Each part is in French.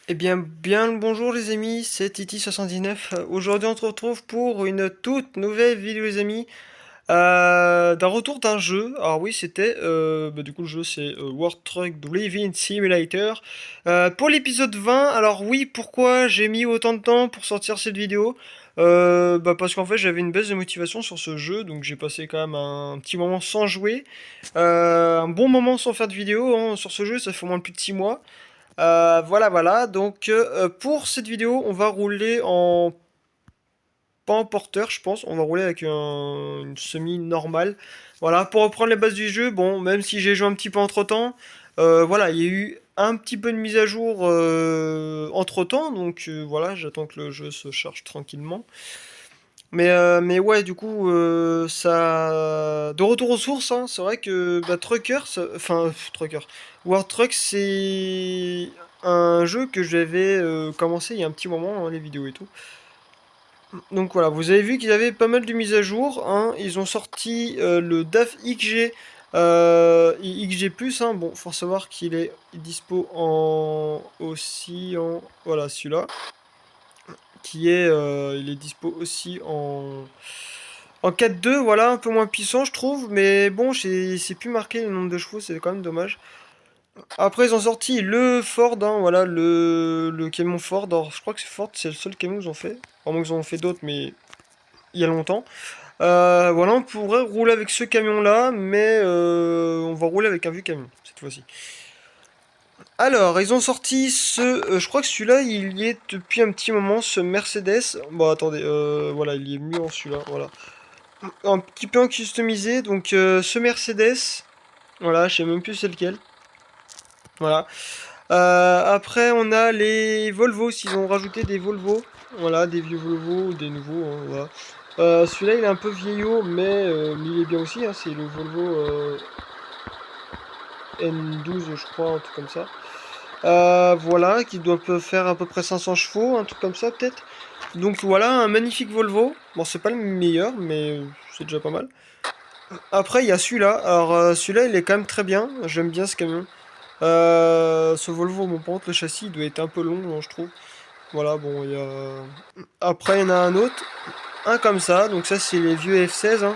Bien le bonjour les amis, c'est Titi79. Aujourd'hui on se retrouve pour une toute nouvelle vidéo les amis, d'un retour d'un jeu. Alors oui c'était, du coup le jeu c'est World Truck Driving Simulator. Pour l'épisode 20, alors oui pourquoi j'ai mis autant de temps pour sortir cette vidéo? Parce qu'en fait j'avais une baisse de motivation sur ce jeu, donc j'ai passé quand même un petit moment sans jouer. Un bon moment sans faire de vidéo hein, sur ce jeu, ça fait au moins plus de 6 mois. Voilà. Donc, pour cette vidéo, on va rouler en... Pas en porteur, je pense. On va rouler avec une semi normale. Voilà, pour reprendre les bases du jeu, bon, même si j'ai joué un petit peu entre-temps, voilà, il y a eu un petit peu de mise à jour entre-temps. Donc, voilà, j'attends que le jeu se charge tranquillement. Mais ouais, du coup, ça... De retour aux sources, hein, c'est vrai que Trucker, Trucker, World Truck, c'est un jeu que j'avais commencé il y a un petit moment, hein, les vidéos et tout. Donc voilà, vous avez vu qu'ils avaient pas mal de mises à jour, hein. Ils ont sorti le DAF XG, XG+, hein. Bon, faut savoir qu'il est dispo aussi en... Voilà, celui-là, il est dispo aussi en 4-2, voilà, un peu moins puissant, je trouve, mais bon, c'est plus marqué le nombre de chevaux, c'est quand même dommage. Après, ils ont sorti le Ford, hein, voilà, le camion Ford. Alors, je crois que c'est Ford, c'est le seul camion qu'ils ont fait. Vraiment, ils en ont fait d'autres, mais il y a longtemps. Voilà, on pourrait rouler avec ce camion-là, mais on va rouler avec un vieux camion, cette fois-ci. Alors, ils ont sorti je crois que celui-là, il y est depuis un petit moment, ce Mercedes. Bon, attendez, voilà, il y est mieux en celui-là, voilà. Un petit peu en customisé, donc ce Mercedes, voilà, je sais même plus c'est lequel. Voilà. Après, on a les Volvo, s'ils ont rajouté des Volvo. Voilà, des vieux Volvo ou des nouveaux, hein, voilà. Celui-là, il est un peu vieillot, mais il est bien aussi, hein, c'est le Volvo N12, je crois, un truc comme ça. Voilà, qui doit faire à peu près 500 chevaux, un truc comme ça, peut-être. Donc voilà, un magnifique Volvo. Bon, c'est pas le meilleur, mais c'est déjà pas mal. Après, il y a celui-là. Alors, celui-là, il est quand même très bien. J'aime bien ce camion. Ce Volvo, mon contre, le châssis il doit être un peu long, hein, je trouve. Voilà, bon, il y a... Après, il y en a un autre. Un comme ça. Donc ça, c'est les vieux F16, hein.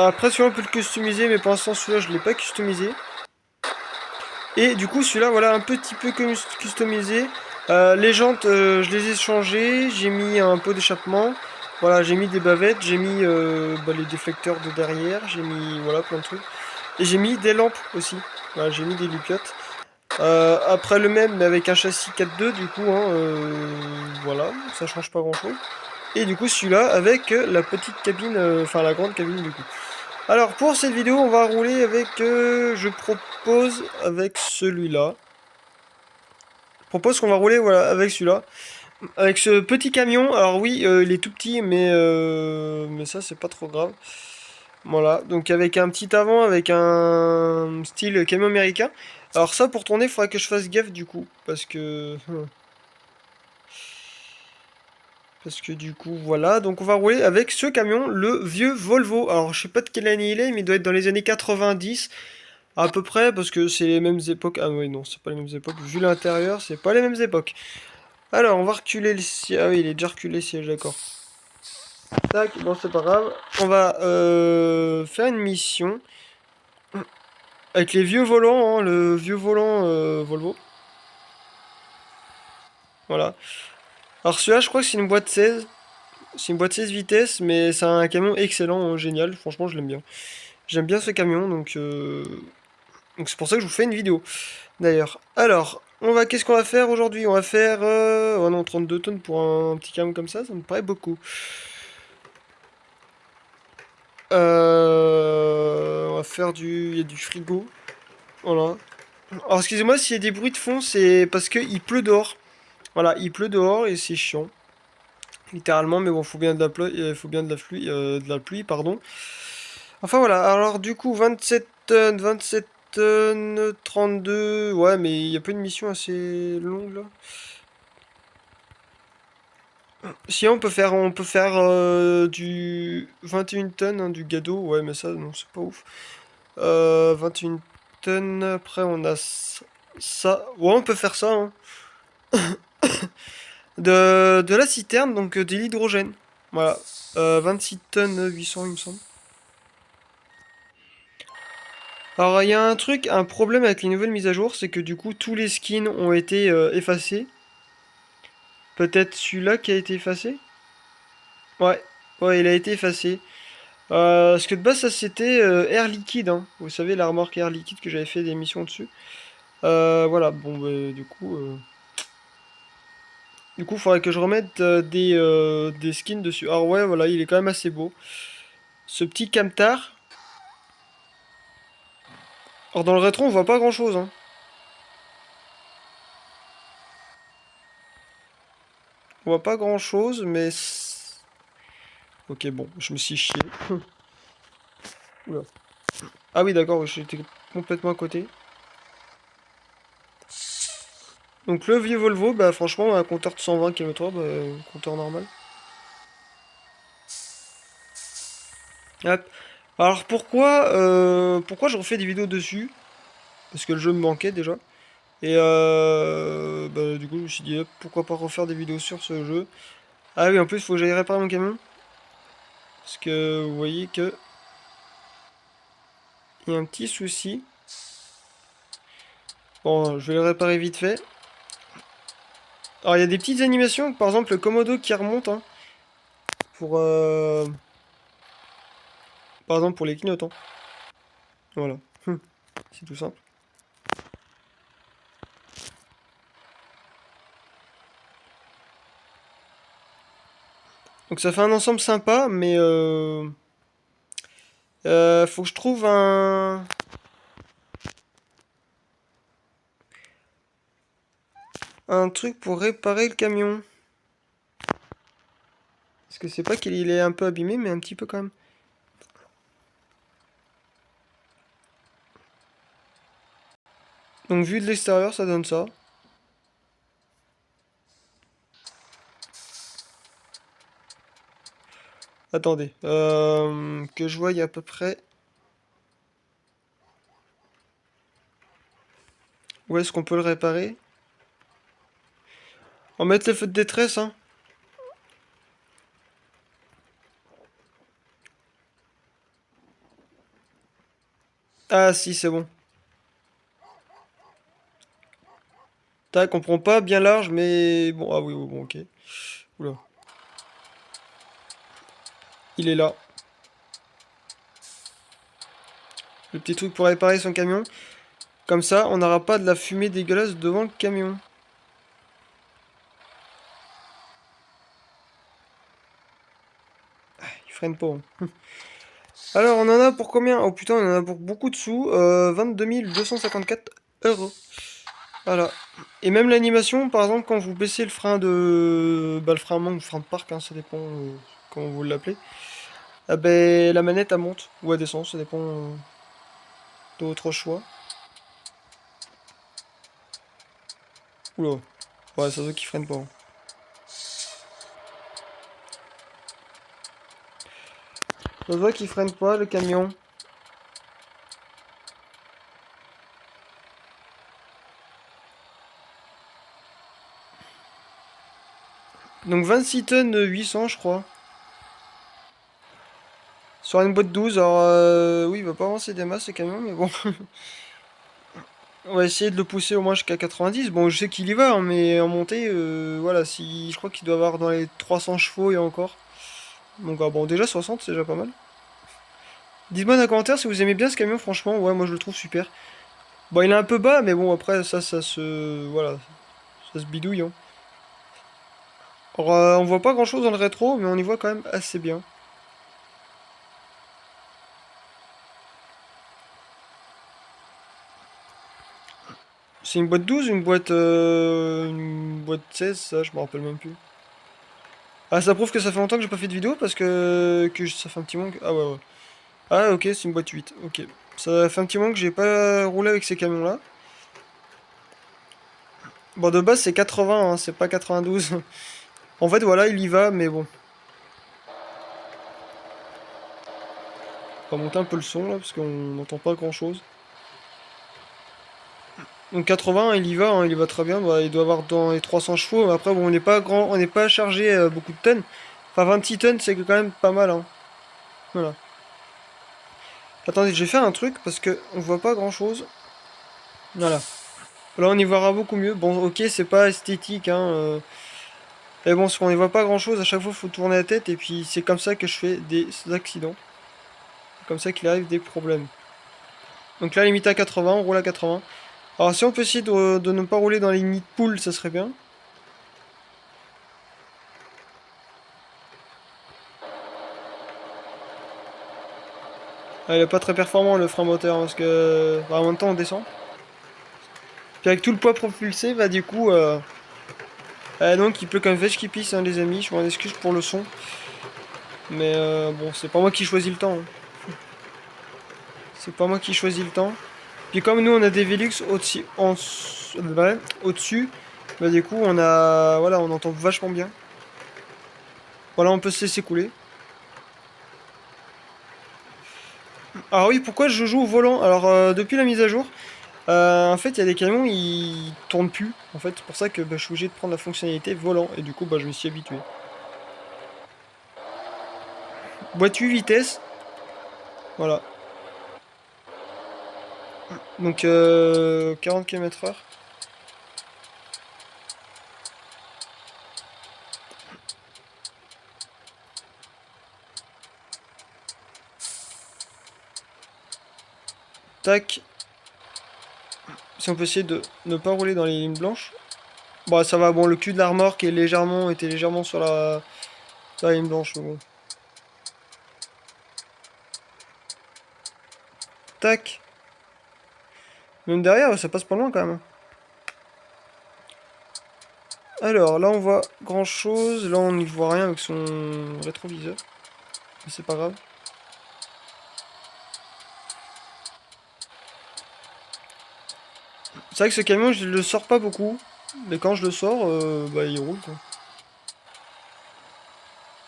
Après, celui-là, on peut le customiser, mais pour l'instant, celui-là, je l'ai pas customisé. Et du coup, celui-là, voilà, un petit peu customisé. Les jantes, je les ai changées. J'ai mis un pot d'échappement. Voilà, j'ai mis des bavettes. J'ai mis les déflecteurs de derrière. J'ai mis, voilà, plein de trucs. Et j'ai mis des lampes aussi. Voilà, j'ai mis des lupiottes. Après le même, mais avec un châssis 4.2, du coup, hein, voilà, ça change pas grand-chose. Et du coup, celui-là avec la petite cabine, enfin la grande cabine, du coup. Alors, pour cette vidéo, on va rouler avec, je propose, avec celui-là. Je propose qu'on va rouler, voilà, avec celui-là. Avec ce petit camion. Alors oui, il est tout petit, mais ça, c'est pas trop grave. Voilà, donc avec un petit avant, avec un style camion américain. Alors ça, pour tourner, il faudra que je fasse gaffe du coup, parce que du coup, voilà. Donc on va rouler avec ce camion, le vieux Volvo. Alors je sais pas de quelle année il est, mais il doit être dans les années 90 à peu près, parce que c'est les mêmes époques. Ah oui, non, c'est pas les mêmes époques. Vu l'intérieur, c'est pas les mêmes époques. Alors, on va reculer le siège. Ah oui, il est déjà reculé le siège, d'accord. Tac, bon, c'est pas grave. On va faire une mission avec les vieux volants, hein, le vieux volant Volvo. Voilà. Alors celui-là, je crois que c'est une boîte 16. C'est une boîte 16 vitesses, mais c'est un camion excellent, hein, génial. Franchement, je l'aime bien. J'aime bien ce camion, donc c'est pour ça que je vous fais une vidéo. D'ailleurs. Alors, qu'est-ce qu'on va faire aujourd'hui? On va faire... Oh non, 32 tonnes pour un petit camion comme ça me paraît beaucoup. On va faire du... Il y a du frigo. Voilà. Alors, excusez-moi s'il y a des bruits de fond, c'est parce qu'il pleut dehors. Voilà, il pleut dehors et c'est chiant. Littéralement, mais bon, faut bien de la pluie, de la pluie, pardon. Enfin voilà, alors du coup, 27 tonnes, 32, ouais, mais il y a pas une mission assez longue là. Si on peut faire du 21 tonnes, hein, du gado, ouais, mais ça, non, c'est pas ouf. 21 tonnes, après on a ça, ouais, on peut faire ça, hein. de la citerne, donc de l'hydrogène. Voilà. 26 tonnes 800, il me semble. Alors, il y a un problème avec les nouvelles mises à jour, c'est que du coup, tous les skins ont été effacés. Peut-être celui-là qui a été effacé? Ouais, ouais, il a été effacé. Parce que de base, ça c'était Air Liquide, hein. Vous savez, la remorque Air Liquide que j'avais fait des missions dessus. Voilà, bon, bah, du coup, il faudrait que je remette des skins dessus. Alors ouais, voilà, il est quand même assez beau. Ce petit camtar. Alors dans le rétro, on voit pas grand-chose, hein. On voit pas grand-chose, mais... Ok, bon, je me suis chié. Oula. Ah oui, d'accord, oui, j'étais complètement à côté. Donc le vieux Volvo, bah franchement, un compteur de 120 km/h, bah, compteur normal. Hop. Alors pourquoi je refais des vidéos dessus? Parce que le jeu me manquait déjà. Et bah, du coup, je me suis dit, hop, pourquoi pas refaire des vidéos sur ce jeu. Ah oui, en plus, il faut que j'aille réparer mon camion. Parce que vous voyez que il y a un petit souci. Bon, je vais le réparer vite fait. Alors, il y a des petites animations, par exemple le Komodo qui remonte, hein, pour, par exemple pour les clignotants. Voilà. C'est tout simple. Donc ça fait un ensemble sympa, mais faut que je trouve un truc pour réparer le camion. Parce que c'est pas qu'il est un peu abîmé, mais un petit peu quand même. Donc vu de l'extérieur, ça donne ça. Attendez, que je voie à peu près où est-ce qu'on peut le réparer. On va mettre les feux de détresse, hein. Ah si, c'est bon. Tac, on prend pas bien large, mais bon, ah oui, oui, bon, ok. Oula, il est là. Le petit truc pour réparer son camion. Comme ça, on n'aura pas de la fumée dégueulasse devant le camion. Il freine pas, hein. Alors, on en a pour combien? Oh putain, on en a pour beaucoup de sous. 22 254 euros. Voilà. Et même l'animation, par exemple, quand vous baissez le frein de... Bah, le frein à main ou le frein de parc, hein, ça dépend comment vous l'appelez. Ah ben, la manette, elle monte ou elle descend, ça dépend de votre choix. Oula. Ouais, ça se voit qu'il freine pas, hein. Ça se voit qu'il freine pas, le camion. Donc 26 tonnes 800, je crois. Sur une boîte 12, alors oui, il va pas avancer des masses, ce camion, mais bon. On va essayer de le pousser au moins jusqu'à 90. Bon, je sais qu'il y va, hein, mais en montée, voilà, si, je crois qu'il doit avoir dans les 300 chevaux et encore. Donc, ah, bon, déjà 60, c'est déjà pas mal. Dites-moi dans les commentaires si vous aimez bien ce camion, franchement, ouais, moi je le trouve super. Bon, il est un peu bas, mais bon, après, ça se... Voilà, ça se bidouille, hein. Alors, on voit pas grand-chose dans le rétro, mais on y voit quand même assez bien. C'est une boîte 12, une boîte 16, ça, je me rappelle même plus. Ah, ça prouve que ça fait longtemps que j'ai pas fait de vidéo, parce que ça fait un petit moment que... Ah ouais, ouais. Ah ok, c'est une boîte 8, ok. Ça fait un petit moment que j'ai pas roulé avec ces camions-là. Bon, de base c'est 80, hein, c'est pas 92. En fait, voilà, il y va, mais bon. On va monter un peu le son là, parce qu'on n'entend pas grand-chose. Donc 80, il y va très bien. Bah, il doit avoir dans les 300 chevaux. Après, bon, on n'est pas grand, on n'est pas chargé beaucoup de tonnes. Enfin, 26 tonnes, c'est quand même pas mal, hein. Voilà. Attendez, je vais faire un truc parce que on voit pas grand chose. Voilà. Là, on y verra beaucoup mieux. Bon, ok, c'est pas esthétique, hein. Mais bon, si on y voit pas grand chose, à chaque fois, faut tourner la tête. Et puis, c'est comme ça que je fais des accidents. C'est comme ça qu'il arrive des problèmes. Donc là, limite à 80, on roule à 80. Alors, si on peut essayer de ne pas rouler dans les nids de poules, ça serait bien. Ah, il est pas très performant le frein moteur parce que bah, en même temps on descend. Puis avec tout le poids propulsé, bah du coup, donc il pleut comme fèche qui pisse, hein, les amis. Je m'en excuse pour le son, mais bon, c'est pas moi qui choisis le temps, hein. C'est pas moi qui choisis le temps. Puis comme nous on a des Velux au-dessus, ouais, au-dessus, bah du coup on a, voilà, on entend vachement bien. Voilà, on peut se laisser couler. Alors oui, pourquoi je joue au volant? Alors depuis la mise à jour. En fait, il y a des camions, ils tournent plus. En fait, c'est pour ça que bah, je suis obligé de prendre la fonctionnalité volant. Et du coup, bah, je me suis habitué. Boîte 8 vitesses. Voilà. Donc 40 km/h. Tac. Si on peut essayer de ne pas rouler dans les lignes blanches. Bon, ça va. Bon, le cul de la remorque était légèrement sur la ligne blanche. Mais bon. Tac. Même derrière, ça passe pas loin quand même. Alors, là, on voit grand chose. Là, on n'y voit rien avec son rétroviseur. Mais c'est pas grave. C'est vrai que ce camion, je le sors pas beaucoup. Mais quand je le sors, bah, il roule, quoi.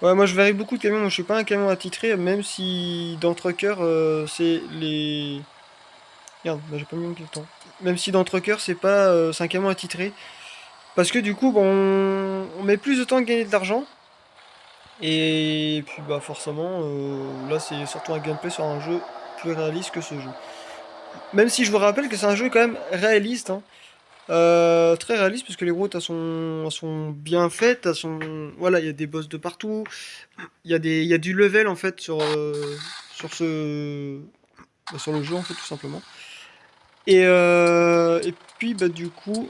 Ouais, moi, je varie beaucoup de camions. Moi, je suis pas un camion attitré, même si dans Trucker, c'est les... Merde, bah, j'ai pas mis le temps. Même si dans Trucker, c'est un camion attitré. Parce que du coup, bon, on met plus de temps à gagner de l'argent. Et puis, bah, forcément, là, c'est surtout un gameplay sur un jeu plus réaliste que ce jeu. Même si je vous rappelle que c'est un jeu quand même réaliste, hein. Très réaliste parce que les routes elles sont bien faites, elles sont voilà, il y a des boss de partout, il y a du level en fait sur ce sur le jeu en fait tout simplement. Et puis bah du coup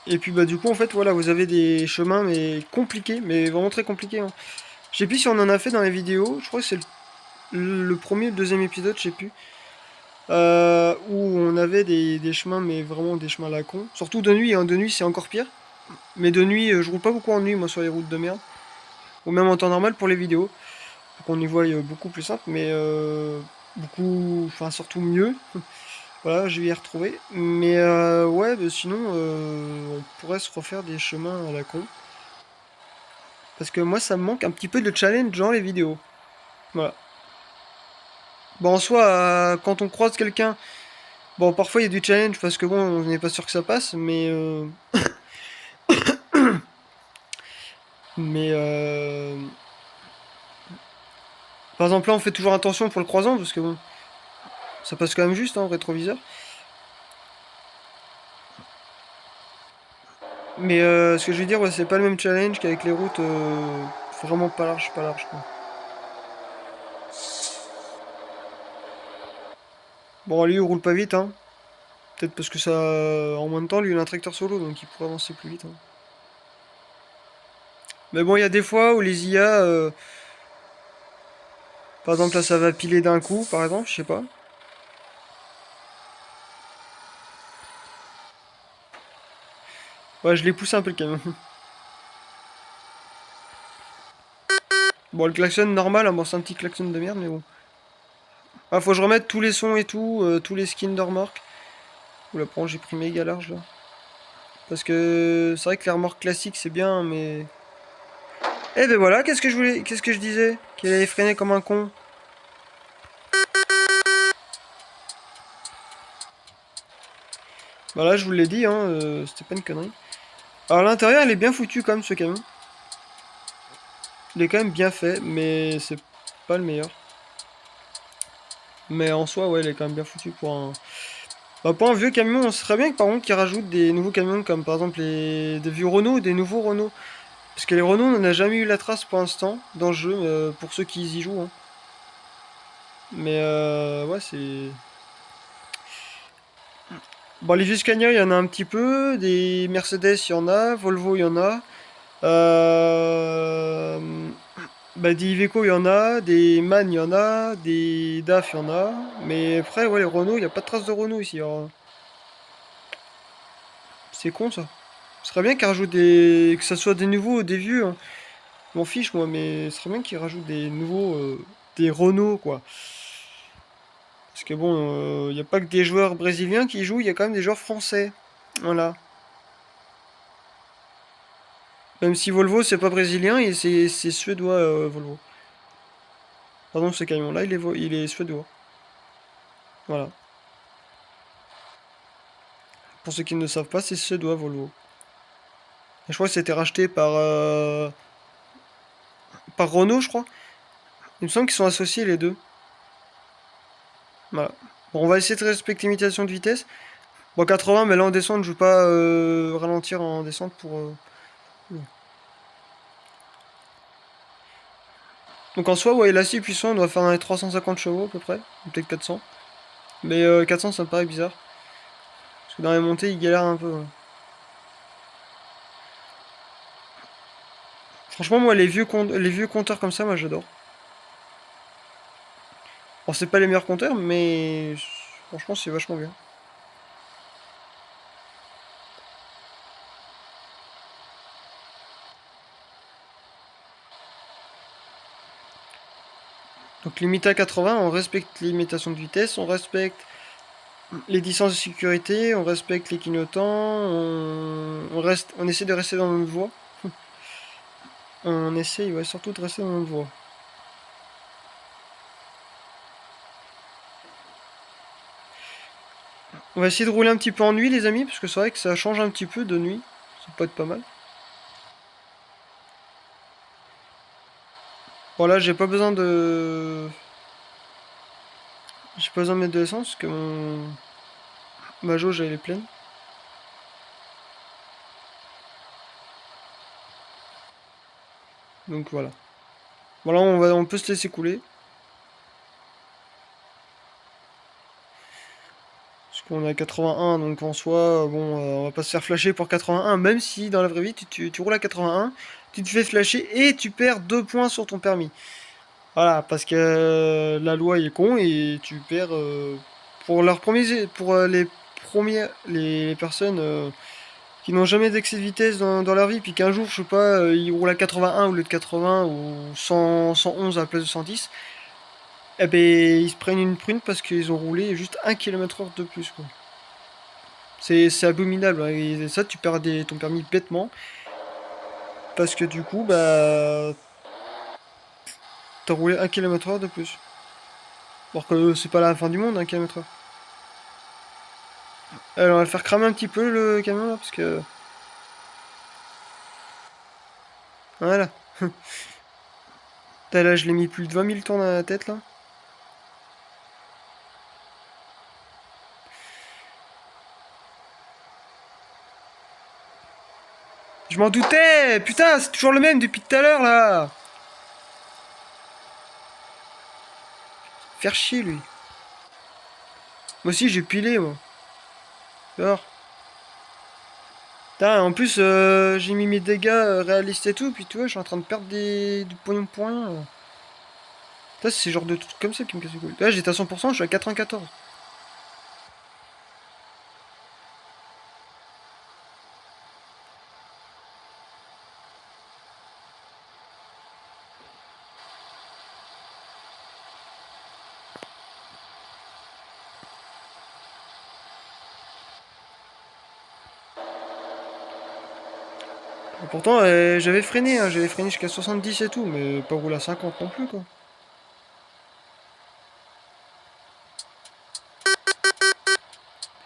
du coup en fait voilà, vous avez des chemins mais compliqués, mais vraiment très compliqués, hein. Je sais plus si on en a fait dans les vidéos, je crois que c'est le premier ou le deuxième épisode, je sais plus. Où on avait des chemins, mais vraiment des chemins à la con. Surtout de nuit, hein. De nuit c'est encore pire. Mais de nuit, je roule pas beaucoup en nuit, moi, sur les routes de merde. Ou même en temps normal pour les vidéos. Pour qu'on y voit beaucoup plus simple, mais beaucoup. Enfin, surtout mieux. Voilà, je vais y retrouver. Mais ouais, bah, sinon, on pourrait se refaire des chemins à la con. Parce que moi, ça me manque un petit peu de challenge dans les vidéos. Voilà. Bon, en soi, quand on croise quelqu'un, bon, parfois il y a du challenge parce que bon, on n'est pas sûr que ça passe, mais par exemple, là, on fait toujours attention pour le croisant parce que bon, ça passe quand même juste, hein, rétroviseur. Mais ce que je veux dire, ouais, c'est pas le même challenge qu'avec les routes vraiment pas large, quoi. Bon, lui, il roule pas vite, hein. Peut-être parce que ça, en moins de temps, lui, il a un tracteur solo, donc il pourrait avancer plus vite, hein. Mais bon, il y a des fois où les IA, par exemple, là, ça va piler d'un coup, par exemple, je sais pas. Ouais, je l'ai poussé un peu le camion. Bon, le klaxon normal, hein, bon, c'est un petit klaxon de merde, mais bon. Ah, faut que je remette tous les sons et tout, tous les skins de remorque. Oula, prends, j'ai pris méga large là. Parce que c'est vrai que les remorques classiques c'est bien, mais. Eh ben voilà, qu'est-ce que je disais? Qu'il allait freiner comme un con. Voilà, je vous l'ai dit, hein, c'était pas une connerie. Alors l'intérieur, il est bien foutu quand même ce camion. Il est quand même bien fait, mais c'est pas le meilleur. Mais en soi, ouais, il est quand même bien foutu pour un... Bah, pour un vieux camion, ce serait bien que par contre qu'ils rajoutent des nouveaux camions comme par exemple des vieux Renault ou des nouveaux Renault. Parce que les Renault, on n'a jamais eu la trace pour l'instant dans le jeu, pour ceux qui y jouent, hein. Mais ouais, c'est... Bon, les vieux Scania, il y en a un petit peu. Des Mercedes, il y en a. Volvo, il y en a. Euh... Bah, des Iveco, il y en a. Des MAN, il y en a. Des DAF, il y en a. Mais après, ouais, les Renault, il n'y a pas de trace de Renault ici. Alors, c'est con ça. Ce serait bien qu'ils rajoutent des... que ça soit des nouveaux ou des vieux, hein. Je m'en fiche, moi, mais ce serait bien qu'ils rajoutent des nouveaux... des Renault, quoi. Parce que bon, il n'y a pas que des joueurs brésiliens qui y jouent, il y a quand même des joueurs français. Voilà. Même si Volvo, c'est pas brésilien, et c'est suédois, Volvo. Pardon, ce camion-là, il est suédois. Voilà. Pour ceux qui ne le savent pas, c'est suédois, Volvo. Et je crois que c'était racheté par Renault, je crois. Il me semble qu'ils sont associés les deux. Voilà. Bon, on va essayer de respecter l'imitation de vitesse. Bon, 80, mais là en descente, je veux pas ralentir en descente pour... Donc en soi, ouais, il est assez puissant, on doit faire dans les 350 chevaux à peu près, ou peut-être 400. Mais 400, ça me paraît bizarre. Parce que dans les montées, il galère un peu, ouais. Franchement, moi, les vieux compteurs comme ça, moi, j'adore. Bon, c'est pas les meilleurs compteurs, mais franchement, c'est vachement bien. Donc limité à 80, on respecte les limitations de vitesse, on respecte les distances de sécurité, on respecte les clignotants, on essaie de rester dans notre voie. On essaye, ouais, surtout de rester dans notre voie. On va essayer de rouler un petit peu en nuit, les amis, parce que c'est vrai que ça change un petit peu de nuit. Ça peut être pas mal. Bon, là, j'ai pas besoin de... J'ai pas besoin de mettre de l'essence, parce que ma jauge, elle est pleine. Donc voilà. Voilà, on peut se laisser couler. Parce qu'on est à 81, donc en soi, bon, on va pas se faire flasher pour 81, même si dans la vraie vie, tu roules à 81, tu te fais flasher et tu perds 2 points sur ton permis. Voilà, parce que la loi est con et tu perds pour les personnes qui n'ont jamais d'excès de vitesse dans leur vie, puis qu'un jour, je sais pas, ils roulent à 81 au lieu de 80 ou 100, 111 à la place de 110, eh ben ils se prennent une prune parce qu'ils ont roulé juste 1 km/h de plus, quoi. C'est abominable, hein, et ça, tu perds ton permis bêtement parce que du coup, bah, t'as roulé 1 km/h de plus. Alors que c'est pas la fin du monde, 1 km/h. Alors, on va le faire cramer un petit peu le camion là, parce que. Voilà. Là, je l'ai mis plus de 20 000 tours dans la tête là. Je m'en doutais! Putain, c'est toujours le même depuis tout à l'heure là! Faire chier lui. Moi aussi j'ai pilé moi. Alors. Putain, en plus j'ai mis mes dégâts réalistes et tout, puis tu vois, je suis en train de perdre du pognon pour rien. Putain, c'est ce genre de trucs comme ça qui me casse les couilles. Là j'étais à 100%, je suis à 94. Et pourtant j'avais freiné jusqu'à 70 et tout, mais pas rouler à 50 non plus quoi.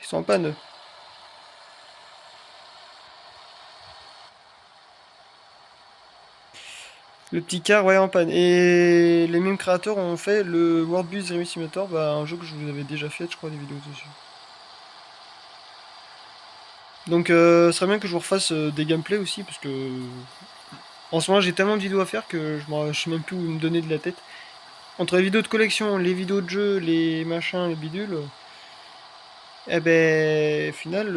Ils sont en panne. Eux. Le petit car, ouais, en panne. Et les mêmes créateurs ont fait le World Bus Dream Simulator, bah, un jeu que je vous avais déjà fait, je crois, des vidéos dessus. Donc, ce serait bien que je vous refasse des gameplays aussi, parce que en ce moment j'ai tellement de vidéos à faire que je sais même plus où me donner de la tête. Entre les vidéos de collection, les vidéos de jeux, les machins, les bidules, eh ben, au final,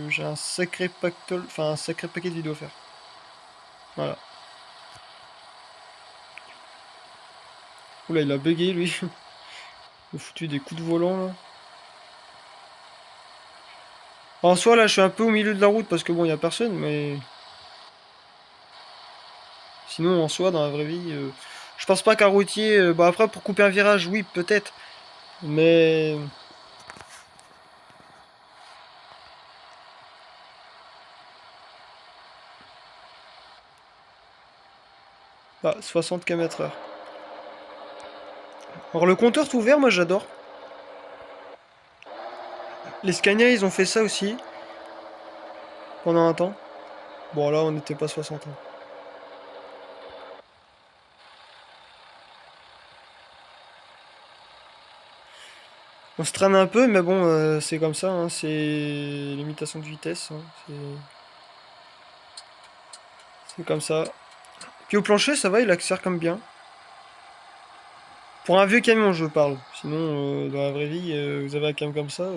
j'ai un sacré pactole, enfin un sacré paquet de vidéos à faire. Voilà. Oula, il a bugué lui. Il a foutu des coups de volant là. En soi, là, je suis un peu au milieu de la route parce que bon, il y a personne, mais sinon, en soi, dans la vraie vie, je pense pas qu'un routier. Bah, après, pour couper un virage, oui, peut-être, mais. Bah, 60 km/h. Alors, le compteur tout ouvert, moi, j'adore. Les Scania, ils ont fait ça aussi, pendant un temps. Bon, là, on n'était pas 60 ans. On se traîne un peu, mais bon, c'est comme ça, hein, c'est limitation de vitesse, hein, c'est comme ça. Puis au plancher, ça va, il accélère comme bien. Pour un vieux camion, je parle. Sinon, dans la vraie vie, vous avez un camion comme ça.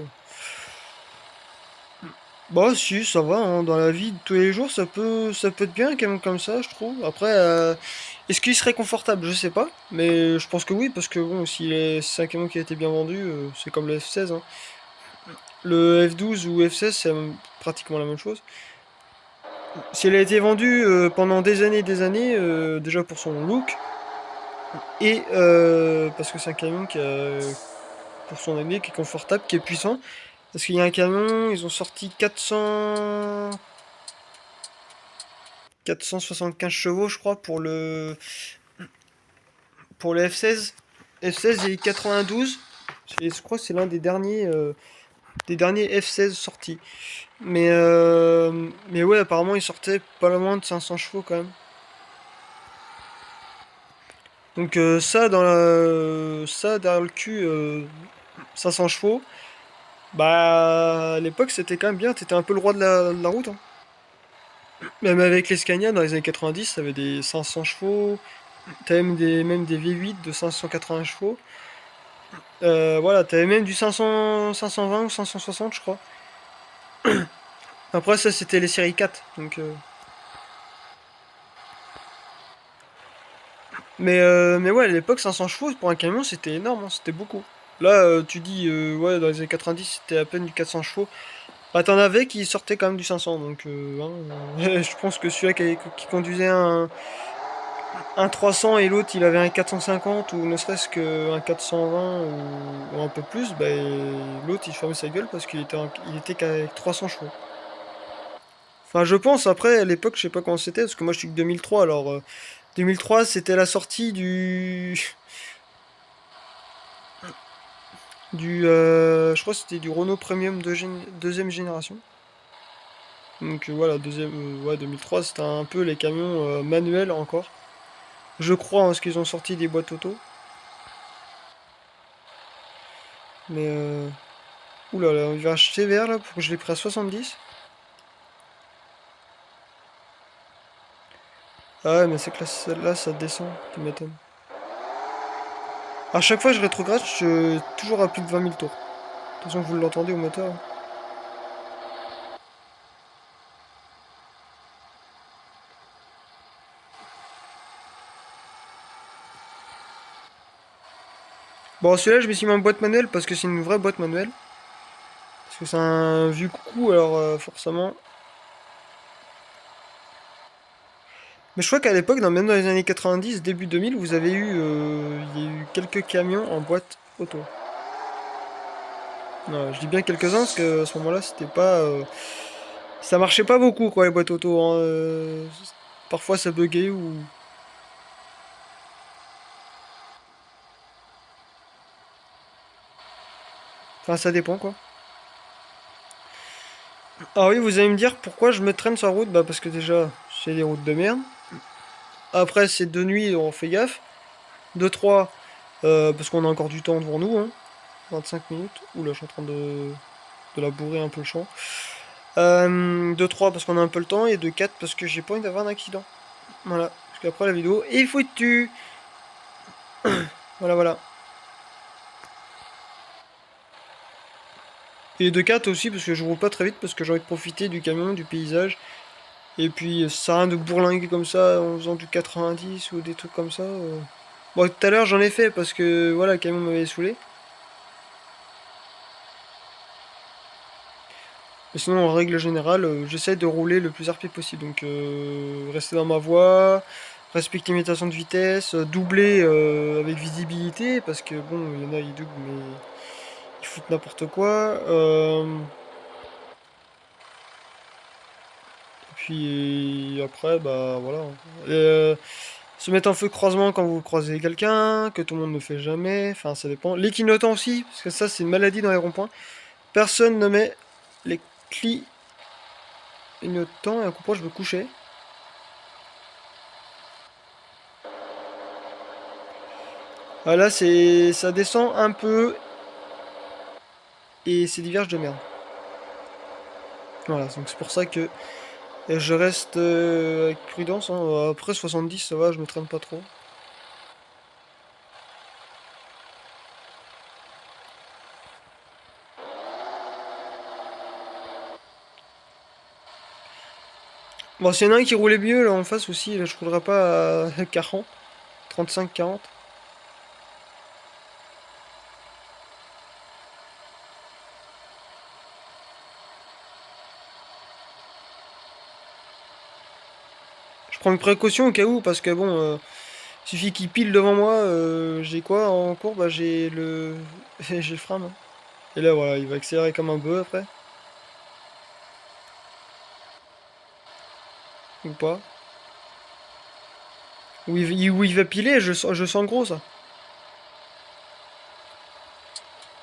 Bah si, ça va, hein, dans la vie de tous les jours, ça peut être bien un camion comme ça, je trouve. Après, est-ce qu'il serait confortable? Je sais pas, mais je pense que oui, parce que bon, si c'est un camion qui a été bien vendu, c'est comme le F16, hein. Le F12 ou F16, c'est pratiquement la même chose. Si elle a été vendue pendant des années, déjà pour son look, et parce que c'est un camion pour son année, qui est confortable, qui est puissant. Parce qu'il y a un camion, ils ont sorti 475 chevaux, je crois, pour le F16. F16 et 92. Je crois que c'est l'un des derniers F16 sortis. Mais ouais, apparemment, il sortait pas loin de 500 chevaux quand même. Donc ça, derrière le cul, 500 chevaux, bah à l'époque c'était quand même bien, t'étais un peu le roi de la route, hein. Même avec les Scania dans les années 90, t'avais des 500 chevaux, t'avais même des V8 de 580 chevaux. Voilà, t'avais même du 500, 520 ou 560 je crois. Après ça c'était les séries 4, donc... Mais ouais, à l'époque 500 chevaux pour un camion c'était énorme, hein, c'était beaucoup. Là tu dis, ouais dans les années 90 c'était à peine du 400 chevaux. Bah, t'en avais qui sortaient quand même du 500, donc hein, je pense que celui-là qui conduisait un 300 et l'autre il avait un 450 ou ne serait-ce qu'un 420 ou un peu plus, bah, l'autre il fermait sa gueule parce qu'il était qu'avec 300 chevaux. Enfin, je pense, après, à l'époque, je sais pas comment c'était, parce que moi je suis que 2003, alors 2003 c'était la sortie je crois que c'était du Renault Premium deuxième génération. Donc voilà, ouais, 2003, c'était un peu les camions manuels encore. Je crois hein, parce qu'ils ont sorti des boîtes auto. Mais oula, là, un virage sévère là pour que je l'ai pris à 70. Ah ouais, mais c'est que là, celle-là, ça descend, tu m'étonnes. À chaque fois que je rétrograde, je suis toujours à plus de 20 000 tours. De toute façon, vous l'entendez au moteur, hein. Bon, celui-là, je me suis mis en boîte manuelle parce que c'est une vraie boîte manuelle. Parce que c'est un vieux coucou, alors forcément. Mais je crois qu'à l'époque, même dans les années 90, début 2000, il y a eu quelques camions en boîte auto. Non, je dis bien quelques-uns parce que à ce moment-là, c'était pas, ça marchait pas beaucoup quoi les boîtes auto, hein, parfois ça buguait ou. Enfin, ça dépend quoi. Ah oui, vous allez me dire pourquoi je me traîne sur la route? Bah parce que déjà, c'est des routes de merde. Après, c'est de nuit, on fait gaffe. De 3, parce qu'on a encore du temps devant nous, hein. 25 minutes. Oula, je suis en train de labourer un peu le champ. De 3, parce qu'on a un peu le temps. Et de 4, parce que j'ai pas envie d'avoir un accident. Voilà. Parce qu'après la vidéo est foutue. Voilà, voilà. Et de 4 aussi, parce que je roule pas très vite, parce que j'ai envie de profiter du camion, du paysage. Et puis, ça sert à rien de bourlinguer comme ça en faisant du 90 ou des trucs comme ça. Bon, tout à l'heure, j'en ai fait parce que voilà, le camion m'avait saoulé. Mais sinon, en règle générale, j'essaie de rouler le plus rapide possible. Donc, rester dans ma voie, respecter mes stations de vitesse, doubler avec visibilité, parce que bon, il y en a, ils doublent, mais ils foutent n'importe quoi. Puis après, bah voilà. Et, se mettre en feu de croisement quand vous croisez quelqu'un, que tout le monde ne fait jamais, enfin ça dépend. Les clignotants aussi, parce que ça c'est une maladie dans les ronds-points. Personne ne met les clignotants, et un coup de poing, je me couchais. Ah, là c'est, ça descend un peu et c'est des vierges de merde. Voilà, donc c'est pour ça que je reste avec prudence, hein. Après 70 ça va, je me traîne pas trop. Bon, s'il y en a un qui roulait mieux là en face aussi, là, je roulerai pas à 40, 35-40. Je prends une précaution au cas où, parce que bon, suffit qu'il pile devant moi, j'ai quoi en cours? Bah j'ai le... j'ai le frein, hein. Et là voilà, il va accélérer comme un bœuf après. Ou pas. Où il va piler, je sens gros ça. De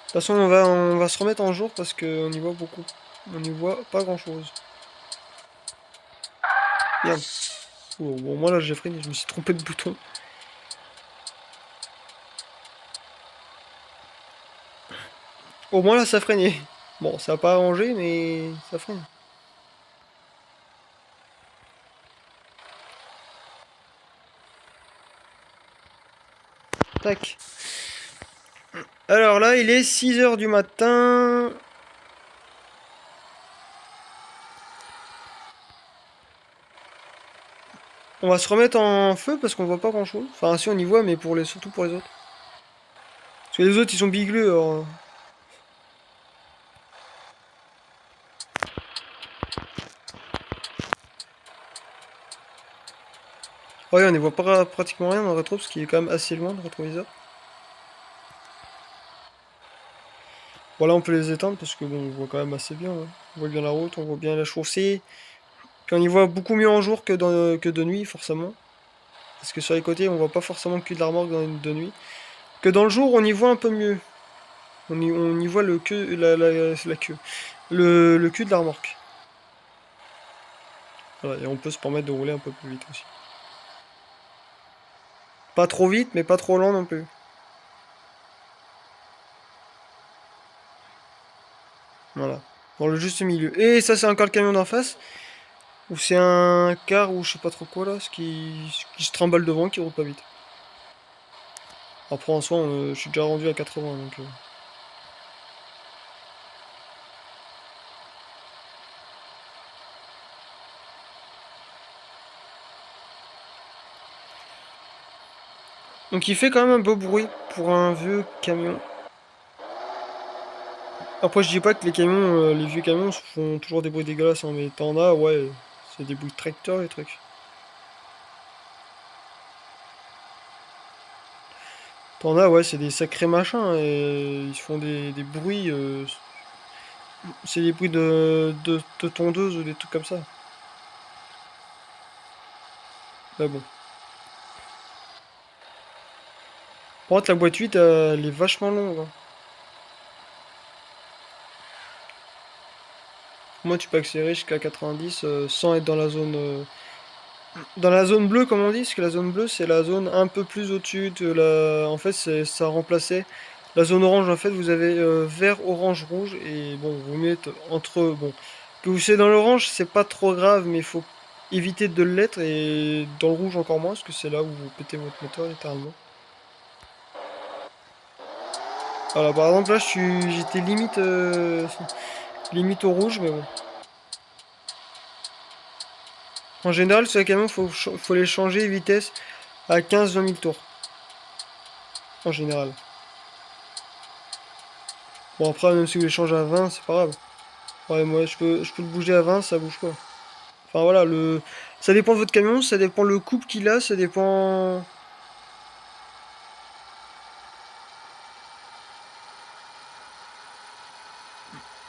toute façon on va se remettre en jour parce qu'on y voit beaucoup. On y voit pas grand chose. Merde. Oh, bon moi là j'ai freiné, je me suis trompé de bouton. Au moins là ça freinait. Bon ça a pas arrangé mais ça freine. Tac. Alors là il est 6 h du matin. On va se remettre en feu parce qu'on voit pas grand chose. Enfin si on y voit mais pour les, surtout pour les autres. Parce que les autres ils sont bigleux alors. Ouais, on ne voit pas pratiquement rien dans le rétro parce qu'il est quand même assez loin le rétroviseur. Voilà, on peut les éteindre parce que bon, on voit quand même assez bien, hein. On voit bien la route, on voit bien la chaussée. Puis on y voit beaucoup mieux en jour que de nuit, forcément. Parce que sur les côtés, on voit pas forcément le cul de la remorque de nuit. Que dans le jour, on y voit un peu mieux. On y voit le queue, la queue. Le cul de la remorque. Voilà, et on peut se permettre de rouler un peu plus vite aussi. Pas trop vite, mais pas trop lent non plus. Voilà. Dans le juste milieu. Et ça, c'est encore le camion d'en face. Ou c'est un car ou je sais pas trop quoi là, qui se trimballe devant, qui roule pas vite. Après en soi, je suis déjà rendu à 80 donc. Donc il fait quand même un beau bruit pour un vieux camion. Après je dis pas que les camions, les vieux camions font toujours des bruits dégueulasses, hein, mais t'en as, ouais, c'est des bruits de tracteur les trucs. T'en as, ouais, c'est des sacrés machins et ils font des bruits. C'est des bruits de tondeuse ou des trucs comme ça. Mais bon. Par contre, la boîte 8, elle est vachement longue, hein. Moi, tu peux accélérer jusqu'à 90 sans être dans la zone. Dans la zone bleue, comme on dit, parce que la zone bleue, c'est la zone un peu plus au-dessus de la... En fait, ça a remplacé la zone orange. En fait, vous avez vert, orange, rouge, et bon, vous mettez entre... Bon, que vous soyez dans l'orange, c'est pas trop grave, mais il faut éviter de l'être, et dans le rouge encore moins, parce que c'est là où vous pétez votre moteur, littéralement. Voilà, par exemple, là, j'étais limite, limite au rouge, mais bon. En général, sur les camions, faut les changer vitesse à 15-20 000 tours. En général. Bon, après, même si vous les changez à 20, c'est pas grave. Ouais, moi, je peux le bouger à 20, ça bouge pas. Enfin, voilà, ça dépend de votre camion, ça dépend le couple qu'il a, ça dépend...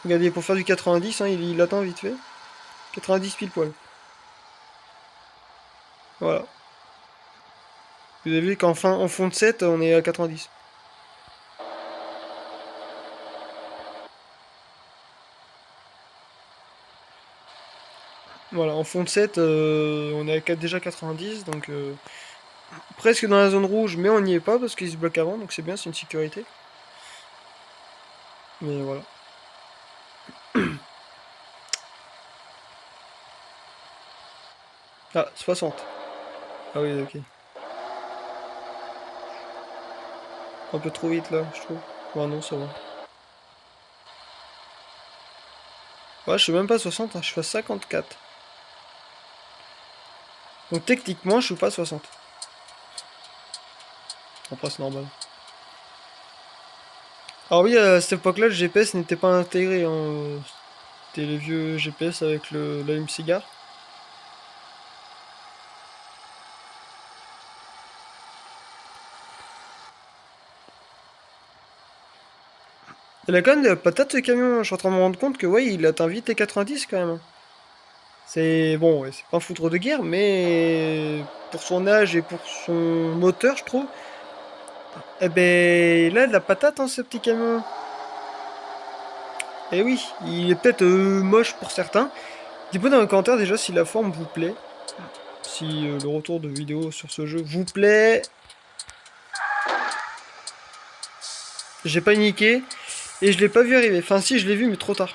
Regardez, pour faire du 90, hein, il attend vite fait. 90 pile poil. Voilà. Vous avez vu qu'en en fond de 7, on est à 90. Voilà, en fond de 7, on est à déjà 90, donc presque dans la zone rouge, mais on n'y est pas parce qu'il se bloque avant, donc c'est bien, c'est une sécurité. Mais voilà. Ah, 60. Ah oui, ok. Un peu trop vite là, je trouve. Ouais, non, ça va. Ouais, je suis même pas 60, hein, je suis à 54. Donc techniquement, je suis pas à 60. Après, c'est normal. Alors oui, à cette époque-là, le GPS n'était pas intégré, hein. C'était les vieux GPS avec l'allume-cigare. Il a quand même de la patate ce camion, hein. Je suis en train de me rendre compte que ouais, il atteint vite les 90 quand même, hein. C'est bon, ouais, c'est pas un foutre de guerre, mais pour son âge et pour son moteur, je trouve, eh ben, il a de la patate, hein, ce petit camion. Eh oui, il est peut-être moche pour certains. Dites-moi dans les commentaires déjà si la forme vous plaît, si le retour de vidéo sur ce jeu vous plaît. J'ai paniqué et je l'ai pas vu arriver. Enfin si, je l'ai vu mais trop tard.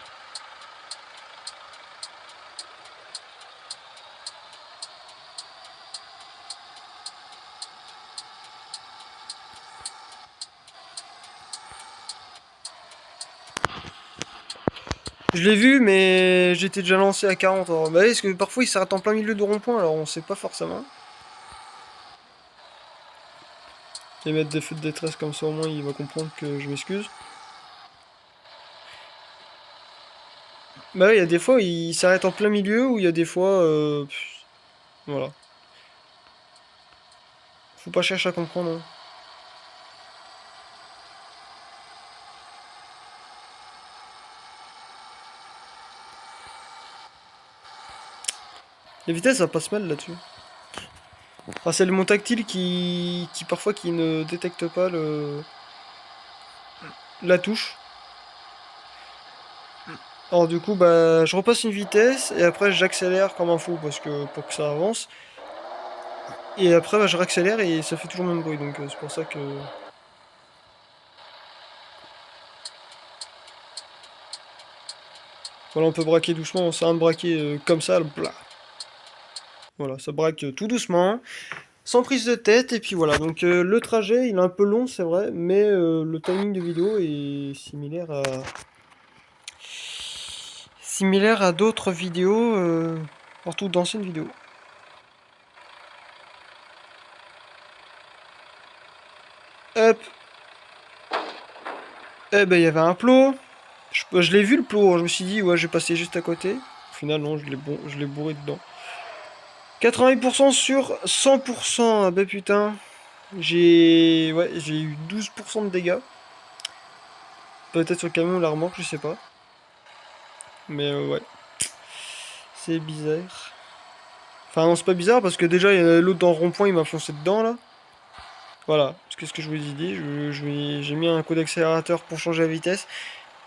Je l'ai vu mais j'étais déjà lancé à 40. Alors, bah oui, parce que parfois il s'arrête en plein milieu de rond-point alors on sait pas forcément. Et mettre des feux de détresse comme ça au moins il va comprendre que je m'excuse. Bah oui, il y a des fois il s'arrête en plein milieu ou il y a des fois... voilà. Faut pas chercher à comprendre, hein. Les vitesses ça passe mal là-dessus. Enfin, c'est le mon tactile qui parfois qui ne détecte pas la touche. Alors du coup bah je repasse une vitesse et après j'accélère comme un fou parce que pour que ça avance. Et après bah, je réaccélère et ça fait toujours le même bruit donc c'est pour ça que... Voilà, on peut braquer doucement, ça un braquer comme ça, blah. Voilà, ça braque tout doucement, sans prise de tête, et puis voilà. Donc le trajet, il est un peu long, c'est vrai, mais le timing de vidéo est similaire à d'autres vidéos, surtout d'anciennes vidéos. Hop, eh ben il y avait un plot. Je l'ai vu le plot, hein. Je me suis dit, ouais, je vais passer juste à côté. Au final, non, je l'ai bourré dedans. 88% sur 100%, ah bah putain. J'ai eu 12% de dégâts. Peut-être sur le camion ou la remorque, je sais pas. Mais ouais, c'est bizarre. Enfin non, c'est pas bizarre parce que déjà, il y en a l'autre dans le rond-point, il m'a foncé dedans là. Voilà, qu'est-ce que je vous ai dit, j'ai mis un coup d'accélérateur pour changer la vitesse.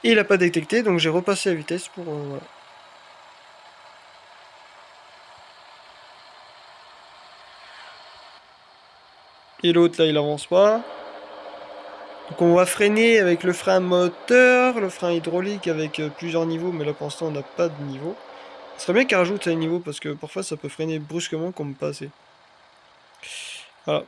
Et il a pas détecté, donc j'ai repassé la vitesse pour... voilà. Et l'autre là il avance pas. Donc on va freiner avec le frein moteur, le frein hydraulique avec plusieurs niveaux, mais là pour l'instant on n'a pas de niveau. Ce serait bien qu'il rajoute un niveau parce que parfois ça peut freiner brusquement comme pas assez. Voilà.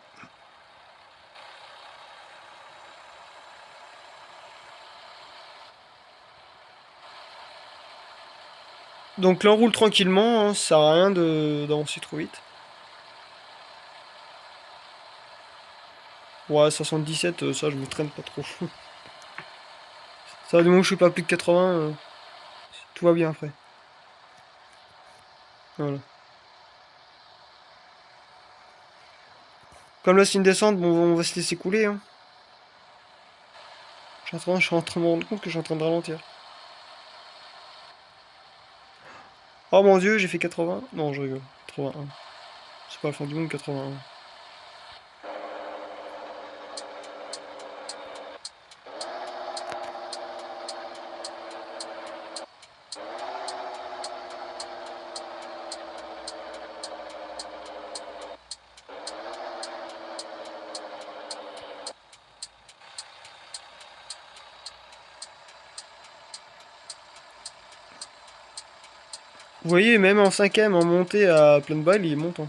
Donc là on roule tranquillement, hein, ça sert à rien d'avancer trop vite. Ouais, 77, ça je me traîne pas trop. Ça, du moment que je suis pas plus de 80, tout va bien après. Voilà. Comme là c'est une descente, bon, on va se laisser couler. Hein. Je suis en train de me rendre compte que je suis en train de ralentir. Oh mon dieu, j'ai fait 80. Non, je rigole. 81. C'est pas la fin du monde, 81. Vous voyez, même en 5ème, en montée à pleine balle, il est montant.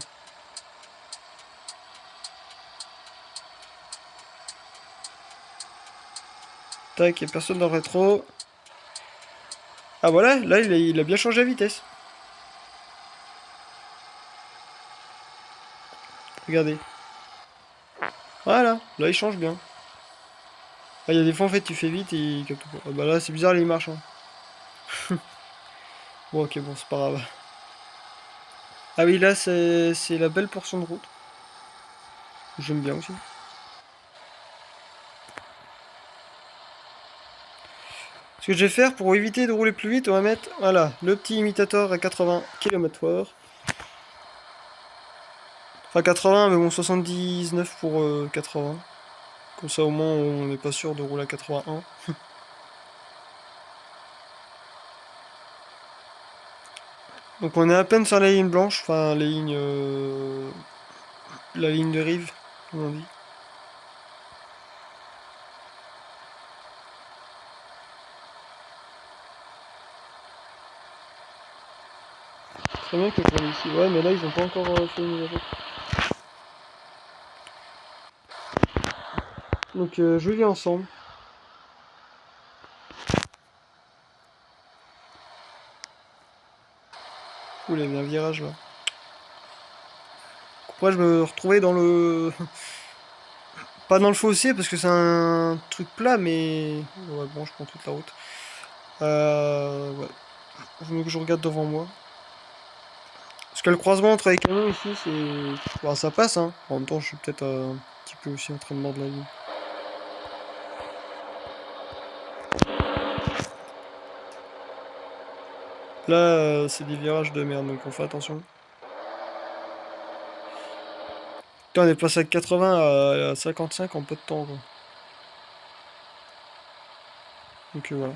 Tac, y'a personne dans le rétro. Ah voilà, là il a bien changé la vitesse. Regardez. Voilà, là il change bien. Ah, il y a des fois en fait tu fais vite et il capte pas. Ah bah là c'est bizarre, là il marche. Hein. Bon ok, bon c'est pas grave. Ah oui, là c'est la belle portion de route. J'aime bien aussi. Ce que je vais faire pour éviter de rouler plus vite, on va mettre voilà, le petit imitateur à 80 km/h. Enfin 80, mais bon 79 pour 80. Comme ça au moins on n'est pas sûr de rouler à 81. Donc on est à peine sur la ligne blanche, enfin les lignes, la ligne de rive, comme on dit. Très bien que je roule ici. Ouais, mais là ils ont pas encore fait une mise à jour. Donc je vais ensemble. Ouh, il y avait un virage là. Après je me retrouvais dans le... Pas dans le fossé parce que c'est un truc plat, mais... Ouais, bon, je prends toute la route. Ouais. Faut que je regarde devant moi. Parce que le croisement entre les camions ici, c'est... Bon, ça passe, hein. En même temps, je suis peut-être un petit peu aussi en train de mordre la ligne. Là, c'est des virages de merde, donc on fait attention. Putain, on est passé à 80 à 55 en peu de temps, quoi. Donc voilà.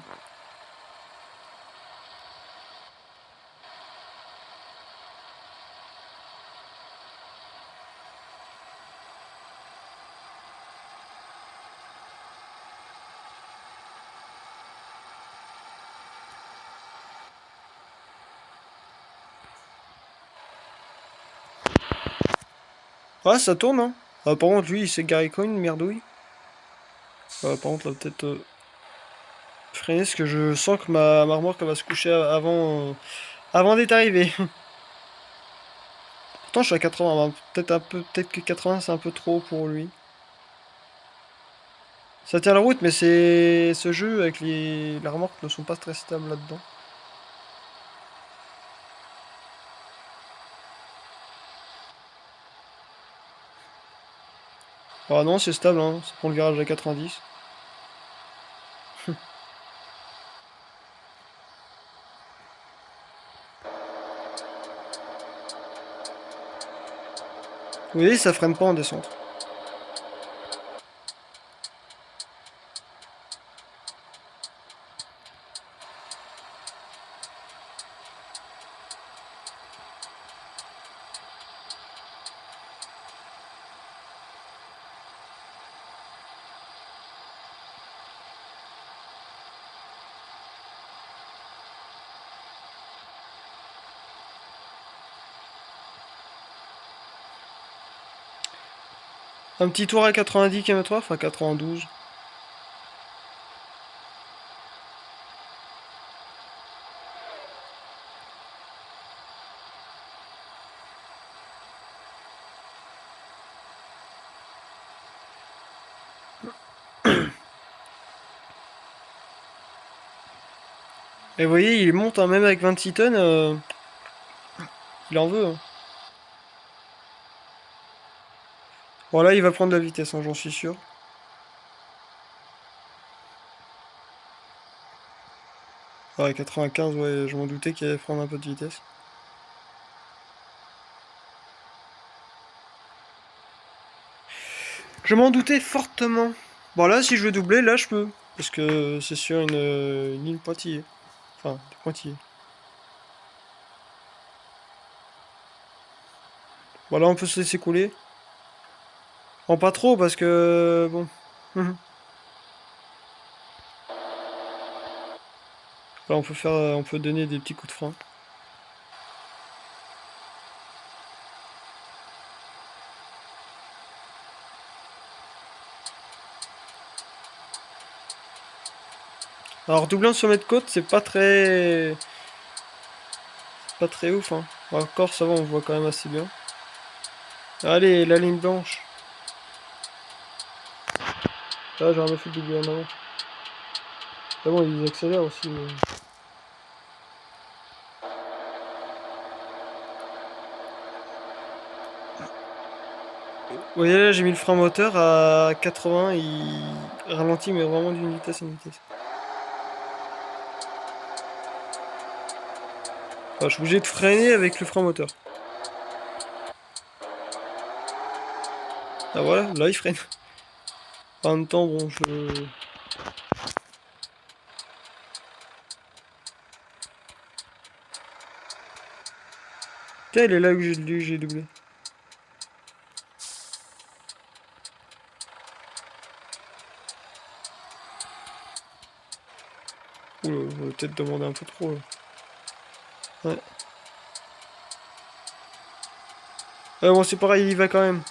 Ouais, ça tourne, hein. Ah, par contre, lui, il s'est garé comme une merdouille. Par contre, là, peut-être freiner, parce que je sens que ma remorque elle va se coucher avant d'être arrivé. Pourtant, je suis à 80. Bah, peut-être que 80, c'est un peu trop pour lui. Ça tient la route, mais c'est ce jeu avec les remorques ne sont pas très stables là-dedans. Ah non, c'est stable, hein. Ça prend le virage à 90. Vous voyez, ça freine pas en descente. Un petit tour à 90 km/h, enfin 92. Et vous voyez, il monte, hein, même avec 26 tonnes, il en veut. Hein. Bon, là, il va prendre de la vitesse, hein, j'en suis sûr. Ouais, 95, ouais, je m'en doutais qu'il allait prendre un peu de vitesse. Je m'en doutais fortement. Bon, là, si je veux doubler, là, je peux. Parce que c'est sur une ligne pointillée. Enfin, pointillée. Bon, là, on peut se laisser couler. Bon, pas trop, parce que... Bon. Là, on peut faire... On peut donner des petits coups de frein. Alors, doubler un sommet de côte, c'est pas très... Pas très ouf, hein. Encore, ça va, on voit quand même assez bien. Allez, la ligne blanche. Là, j'aurais bien fait de doubler en avant. Ah bon, ils accélèrent aussi. Vous voyez là, j'ai mis le frein moteur à 80, il ralentit, mais vraiment d'une vitesse à une vitesse. Enfin, je suis obligé de freiner avec le frein moteur. Ah voilà, là il freine. En même temps, bon, je... Tiens, il est là où j'ai doublé. Oula, on va peut-être demander un peu trop. Là. Ouais. Bon, c'est pareil, il y va quand même.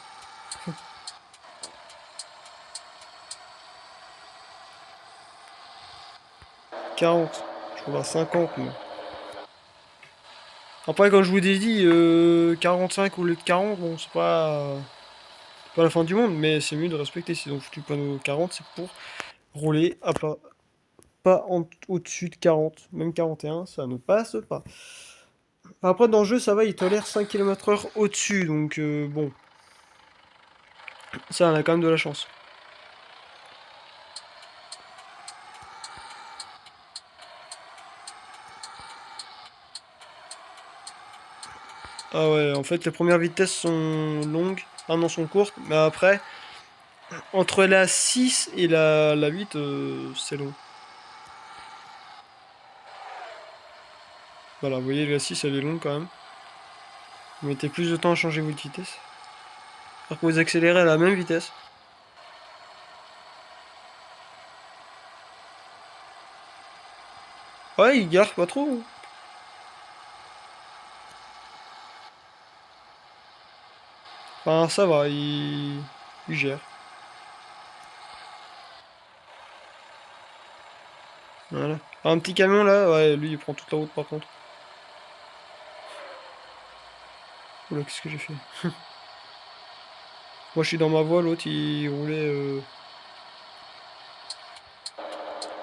40. Je trouve à 50, moi. Après, quand je vous ai dit 45 au lieu de 40, bon, c'est pas la fin du monde, mais c'est mieux de respecter. S'ils ont foutu le panneau 40, c'est pour rouler à plat. Pas au-dessus de 40, même 41, ça ne passe pas. Après, dans le jeu, ça va, il tolère 5 km/h au-dessus, donc bon, ça, on a quand même de la chance. Ah ouais, en fait, les premières vitesses sont longues, ah non, sont courtes, mais après, entre la 6 et la 8, c'est long. Voilà, vous voyez, la 6, elle est longue quand même. Vous mettez plus de temps à changer votre vitesse. Alors que vous accélérez à la même vitesse. Ouais, il gare pas trop. Hein. Enfin, ça va, il gère. Voilà. Un petit camion là, ouais, lui il prend toute la route par contre. Oula, qu'est-ce que j'ai fait? Moi je suis dans ma voie, l'autre il roulait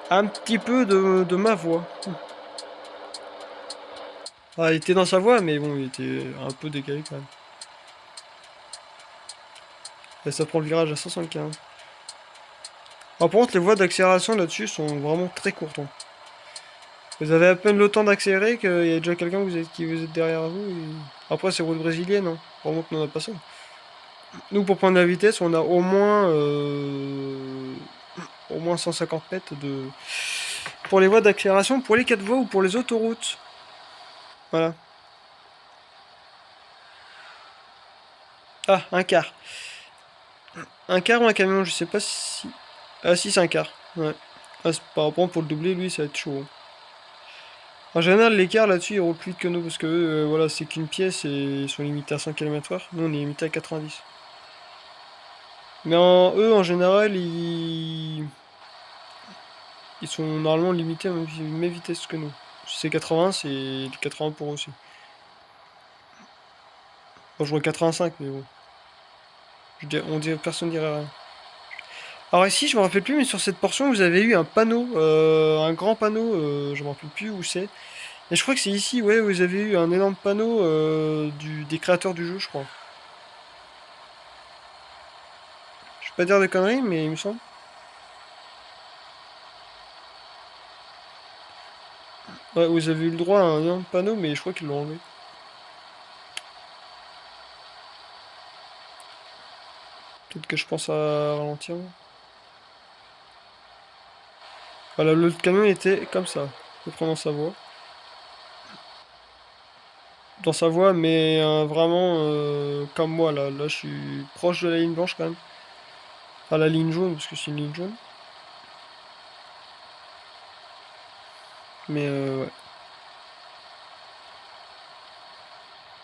un petit peu de ma voie. Ah, il était dans sa voie, mais bon, il était un peu décalé quand même. Et ça prend le virage à 175. Ah, par contre, les voies d'accélération là-dessus sont vraiment très courtes. Hein. Vous avez à peine le temps d'accélérer qu'il y a déjà quelqu'un qui vous êtes derrière vous. Après, c'est route brésilienne, hein. Vraiment qu'on n'en a pas ça. Nous, pour prendre la vitesse, on a au moins 150 mètres de... Pour les voies d'accélération, pour les 4 voies ou pour les autoroutes. Voilà. Ah, un quart. Un quart ou un camion, je sais pas si... Ah si, c'est un quart. Ouais. Ah, par rapport pour le doubler, lui, ça va être chaud. Hein. En général, les cars là-dessus, ils roulent plus vite que nous parce que voilà, c'est qu'une pièce et ils sont limités à 100 km/h. Nous, on est limité à 90. Mais eux, en général, ils sont normalement limités à la même vitesse que nous. Si c'est 80, c'est 80 pour eux aussi. Moi, je vois 85, mais bon. Personne dirait rien. Alors ici, je me rappelle plus, mais sur cette portion, vous avez eu un panneau, un grand panneau, je me rappelle plus où c'est. Et je crois que c'est ici, ouais, vous avez eu un énorme panneau des créateurs du jeu, je crois. Je vais pas dire de conneries, mais il me semble. Ouais, vous avez eu le droit à un énorme panneau, mais je crois qu'ils l'ont enlevé. Peut-être que je pense à ralentir. Voilà, le camion était comme ça, à peu près dans sa voie. Dans sa voie, mais vraiment comme moi, là. Là, je suis proche de la ligne blanche quand même. Enfin, la ligne jaune, parce que c'est une ligne jaune. Mais ouais.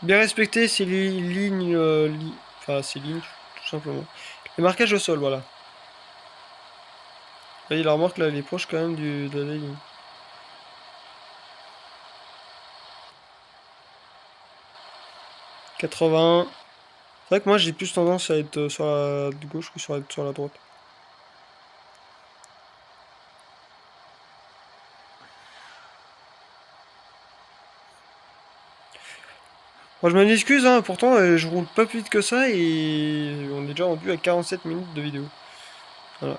Bien respecter ces lignes, enfin ces lignes, tout simplement. Les marquages au sol, voilà. Vous voyez, la remorque là, elle est proche quand même de la ligne. 80. C'est vrai que moi j'ai plus tendance à être sur la gauche que sur la droite. Moi je m'en excuse, hein, pourtant je roule pas plus vite que ça et on est déjà rendu à 47 minutes de vidéo. Voilà.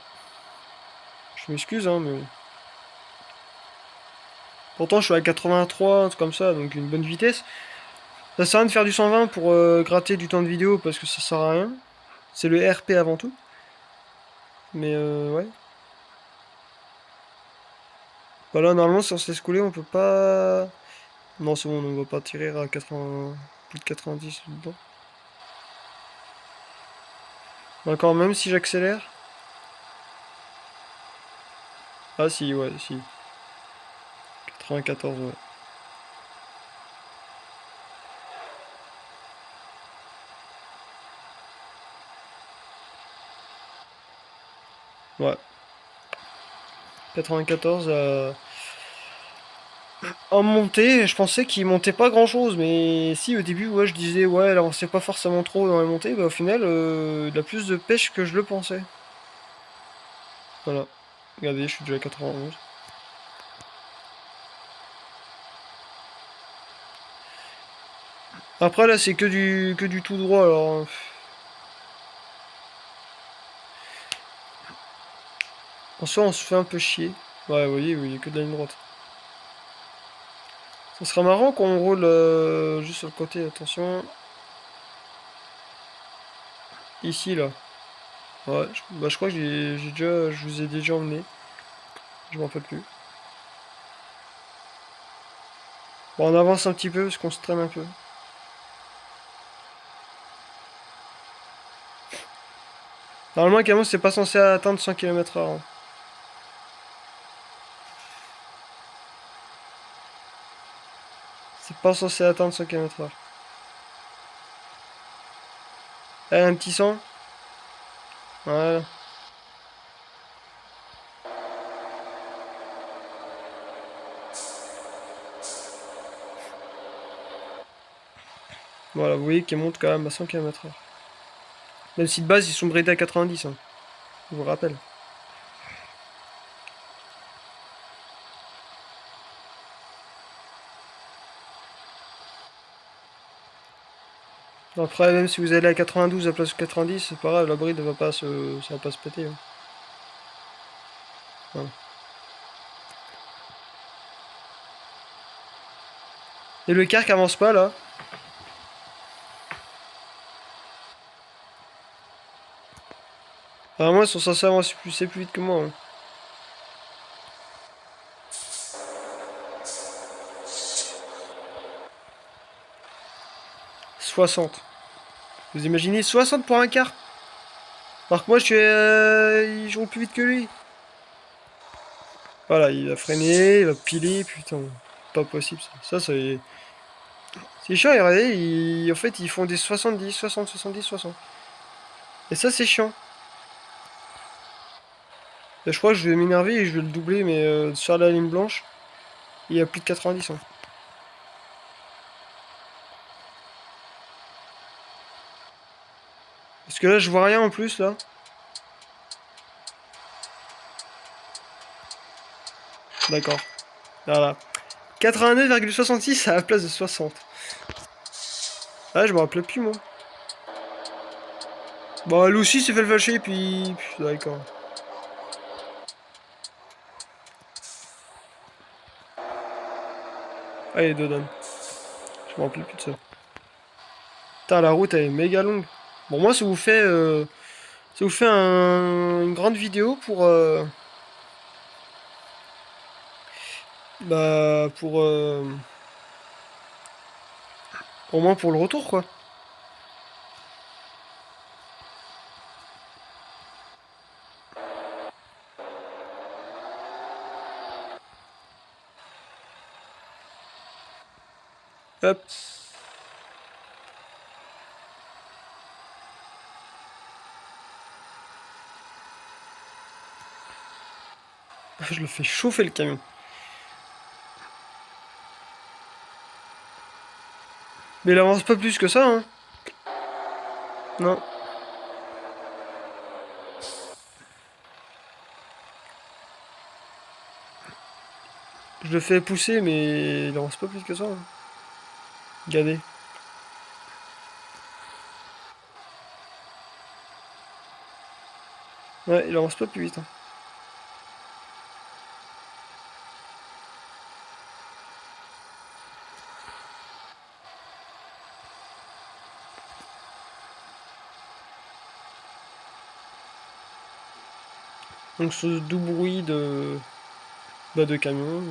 Je m'excuse, hein, mais bon. Pourtant je suis à 83, un truc comme ça, donc une bonne vitesse. Ça sert à rien de faire du 120 pour gratter du temps de vidéo parce que ça sert à rien. C'est le RP avant tout. Mais ouais. Bah là, normalement, si on se laisse couler, on peut pas. Non, c'est bon, on va pas tirer à 80... plus de 90 dedans. Encore, même si j'accélère. Ah, si, ouais, si. 94, ouais. Ouais. 94 en montée, je pensais qu'il montait pas grand chose, mais si au début, ouais, je disais, ouais, alors c'est pas forcément trop dans les montées, bah au final, il a plus de pêche que je le pensais. Voilà. Regardez, je suis déjà à 91. Après, là, c'est que du tout droit, alors. En soi, on se fait un peu chier. Ouais, vous voyez, oui, il y a que de la ligne droite. Ça serait marrant qu'on roule juste sur le côté, attention. Ici, là. Ouais, bah, je crois que je vous ai déjà emmené. Je m'en rappelle plus. Bon, on avance un petit peu parce qu'on se traîne un peu. Normalement, un camion, c'est pas censé atteindre 100 km/h, hein. C'est pas censé atteindre 100 km/h. Allez, un petit 100. Voilà. Voilà, vous voyez qu'il monte quand même à 100 km/h. Même si de base, ils sont bridés à 90, hein. Je vous rappelle. Après, même si vous allez à 92 à place de 90, c'est pas grave, la bride ça va pas se péter, hein. Voilà. Et le car qui avance pas là. Alors moi, ils sont censés avancer plus vite que moi, hein. 60. Vous imaginez 60 pour un quart? Alors que moi, je roule plus vite que lui. Voilà, il va freiner, il va piler, putain. Pas possible ça. Ça, c'est chiant, et regardez, en fait, ils font des 70, 60, 70, 60. Et ça, c'est chiant. Et je crois que je vais m'énerver et je vais le doubler, mais sur la ligne blanche, il y a plus de 90. Hein. Parce que là, je vois rien en plus, là. D'accord. Voilà. 89,66 à la place de 60. Ah, je me rappelais plus, moi. Bon, Lucy s'est fait le fâcher, puis d'accord. Allez, Dodon. Je me rappelle plus de ça. Putain, la route, elle est méga longue. Bon, moi, ça vous fait une grande vidéo pour au moins pour le retour, quoi. Hop. Je le fais chauffer le camion. Mais il avance pas plus que ça, hein. Non. Je le fais pousser, mais il avance pas plus que ça. Hein. Regardez. Ouais, il avance pas plus vite. Hein. Donc ce doux bruit de camion.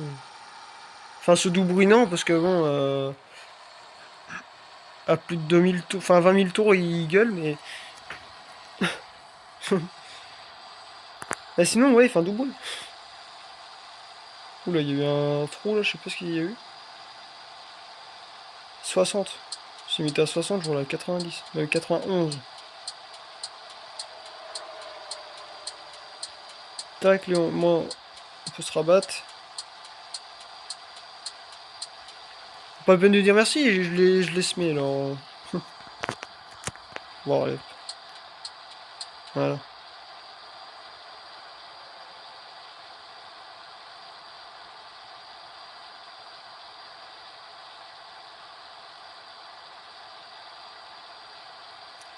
Enfin, ce doux bruit non, parce que bon, à plus de 2000 tours, enfin 20 000 tours, il gueule, mais... Ah, sinon, ouais, il fait un doux bruit. Oula, il y a eu un trou là, je sais pas ce qu'il y a eu. 60. Si mis à 60, je roule à 90. 91. Tac, Léon, moi, on peut se rabattre. Pas la peine de dire merci, je les semé alors. Bon, allez, voilà.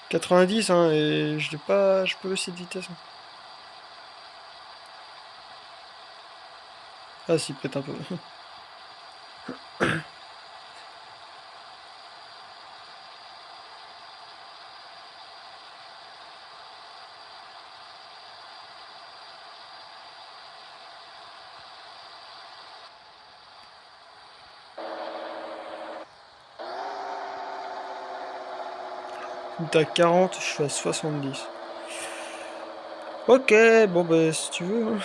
90, hein, et je l'ai pas. Je peux aussi de vitesse. Hein. Ah, si, peut-être un peu. T'as 40, je suis à 70. Ok, bon, bah, si tu veux. Hein.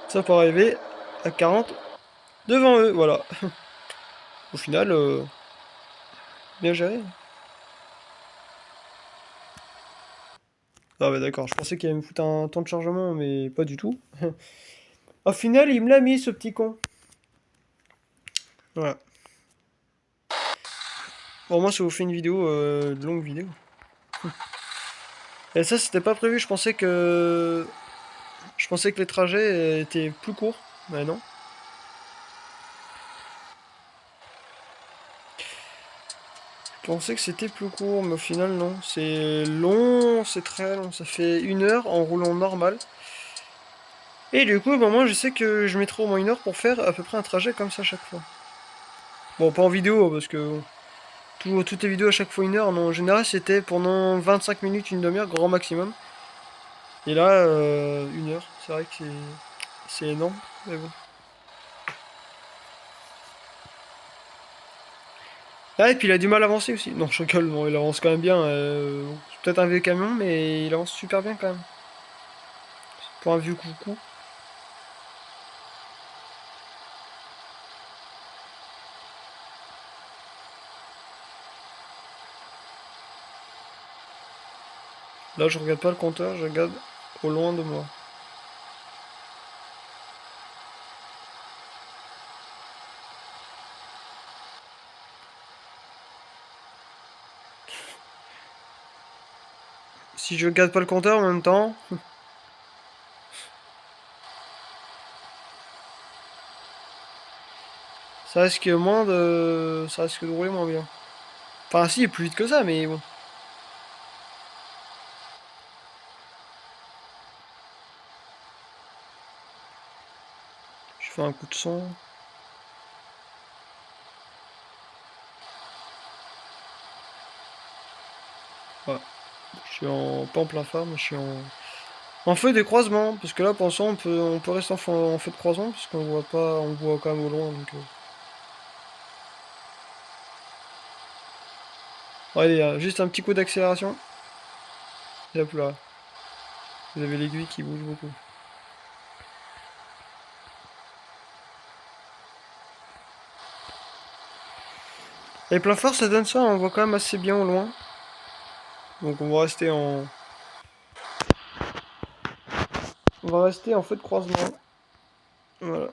Ça peut arriver à 40 devant eux, voilà. Au final, bien géré. Ah, bah, d'accord, je pensais qu'il allait me foutre un temps de chargement, mais pas du tout. Au final, il me l'a mis, ce petit con. Voilà. Bon, moi, ça vous fait une vidéo, de longue vidéo. Et ça, c'était pas prévu, je pensais que les trajets étaient plus courts. Mais non. Je pensais que c'était plus court, mais au final, non. C'est long, c'est très long. Ça fait 1 heure en roulant normal. Et du coup, bah, moi, je sais que je mettrai au moins 1 heure pour faire à peu près un trajet comme ça chaque fois. Bon, pas en vidéo, parce que toutes les vidéos à chaque fois 1 heure. Non, en général, c'était pendant 25 minutes, une demi-heure, grand maximum. Et là, 1 heure. C'est vrai que c'est énorme. Mais bon. Ah, et puis il a du mal à avancer aussi. Non, je rigole, non, il avance quand même bien. C'est peut-être un vieux camion, mais il avance super bien quand même. Pour un vieux coucou. Là, je regarde pas le compteur, je regarde au loin de moi. Si je regarde pas le compteur en même temps, ça risque de rouler moins bien. Enfin, si, plus vite que ça, mais bon. Je fais un coup de son. Ouais. Je suis pas en plein phare, mais je suis en feu de croisement. Parce que là, pour l'instant, on peut rester en feu de croisement, parce qu'on voit pas, on voit quand même au loin. Donc, ouais, allez, juste un petit coup d'accélération. Et hop là. Vous avez l'aiguille qui bouge beaucoup. Et plein phare, ça donne ça, on voit quand même assez bien au loin. Donc on va rester en feu de croisement. Voilà.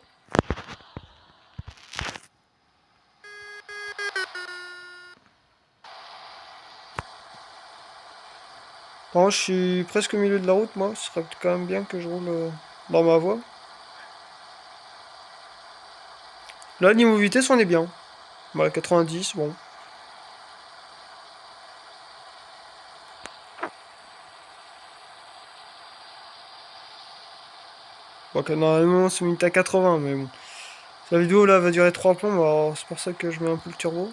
Bon, je suis presque au milieu de la route, moi. Ce serait quand même bien que je roule dans ma voie. Là, niveau vitesse, on est bien. Voilà, 90, bon. Bon, normalement, c'est mis à 80, mais bon. La vidéo, là, va durer 3 plombs, alors c'est pour ça que je mets un peu le turbo.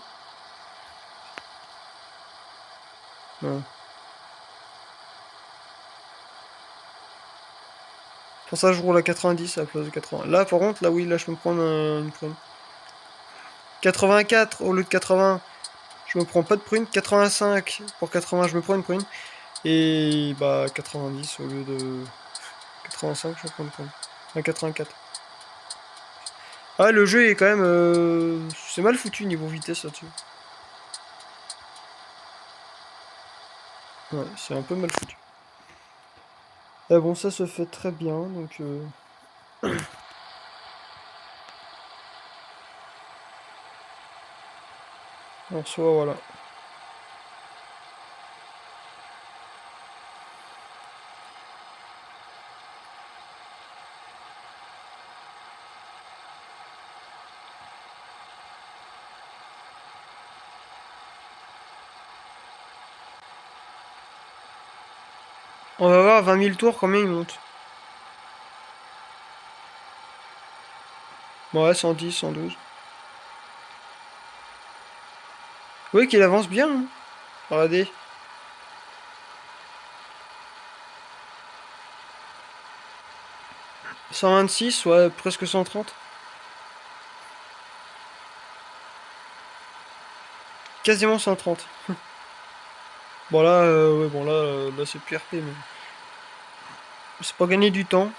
Ouais. Pour ça, je roule à 90 à la place de 80. Là, par contre, là, oui, là, je peux me prendre une prune. 84 au lieu de 80, je me prends pas de prune. 85 pour 80, je me prends une prune. Et bah 90 au lieu de 85, je me prends une prune. À 84. Ah, le jeu est quand même... c'est mal foutu niveau vitesse là-dessus. Ouais, c'est un peu mal foutu. Ah bon, ça se fait très bien, donc... en soi, voilà. On va voir à 20 000 tours combien il monte. Bon, ouais, 110, 112. Oui, qu'il avance bien, hein. Regardez. 126, ouais, presque 130. Quasiment 130. Bon là, ouais, bon là, là c'est plus RP, mais... C'est pas gagner du temps.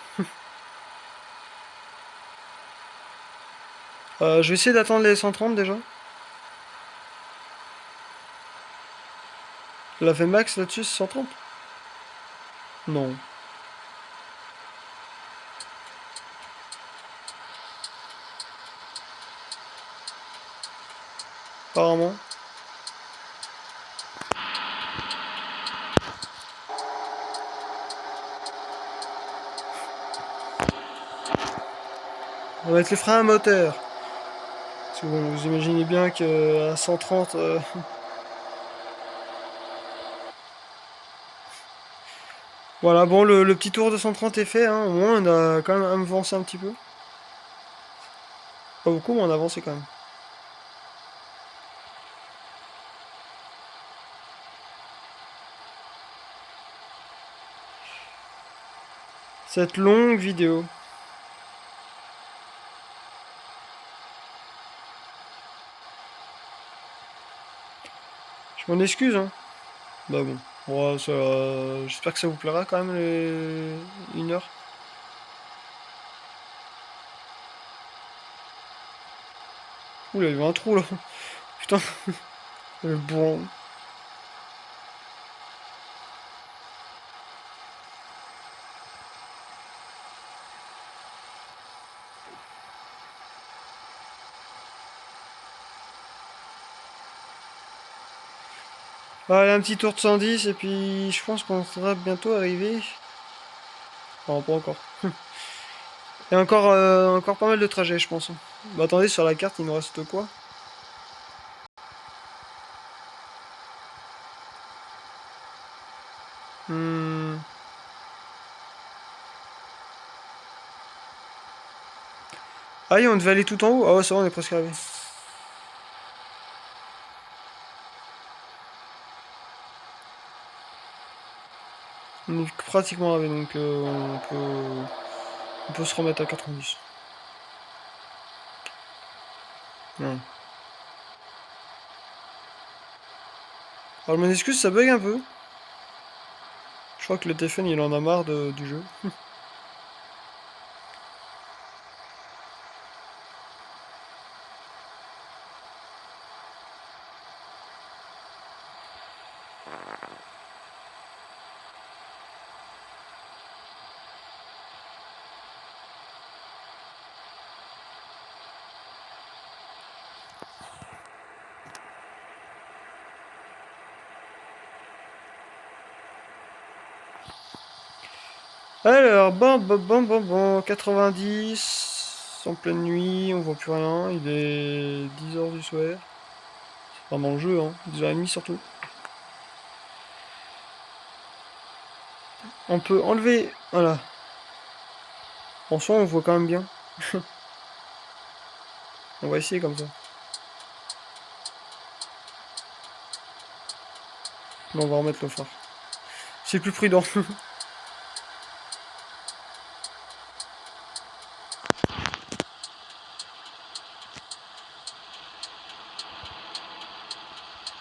Je vais essayer d'attendre les 130 déjà. La max là-dessus, c'est 130? Non. Apparemment. On va mettre les freins à moteur. Parce que bon, vous imaginez bien qu'à 130... Voilà, bon, le petit tour de 130 est fait, hein. Au moins, on a quand même avancé un petit peu. Pas beaucoup, mais on a avancé quand même. Cette longue vidéo. Je m'en excuse, hein. Bah bon. Bon, j'espère que ça vous plaira quand même, une heure. Ouh, il y avait un trou là. Putain, le bourron. Allez, un petit tour de 110 et puis je pense qu'on sera bientôt arrivé. Non, pas encore. Il y a encore pas mal de trajets, je pense. Bah attendez, sur la carte, il nous reste quoi? Hmm. Ah oui, on devait aller tout en haut. Ah ouais, ça va, on est presque arrivé. On est pratiquement arrivé, donc on peut se remettre à 90. Ouais. Alors, je m'en excuse, ça bug un peu. Je crois que le téléphone, il en a marre du jeu. Alors, bon, 90, en pleine nuit, on voit plus rien, il est 10 heures du soir. Enfin, dans le jeu, hein, 10h30 surtout. On peut enlever, voilà. En soi, on voit quand même bien. On va essayer comme ça. Bon, on va remettre le phare. C'est plus prudent.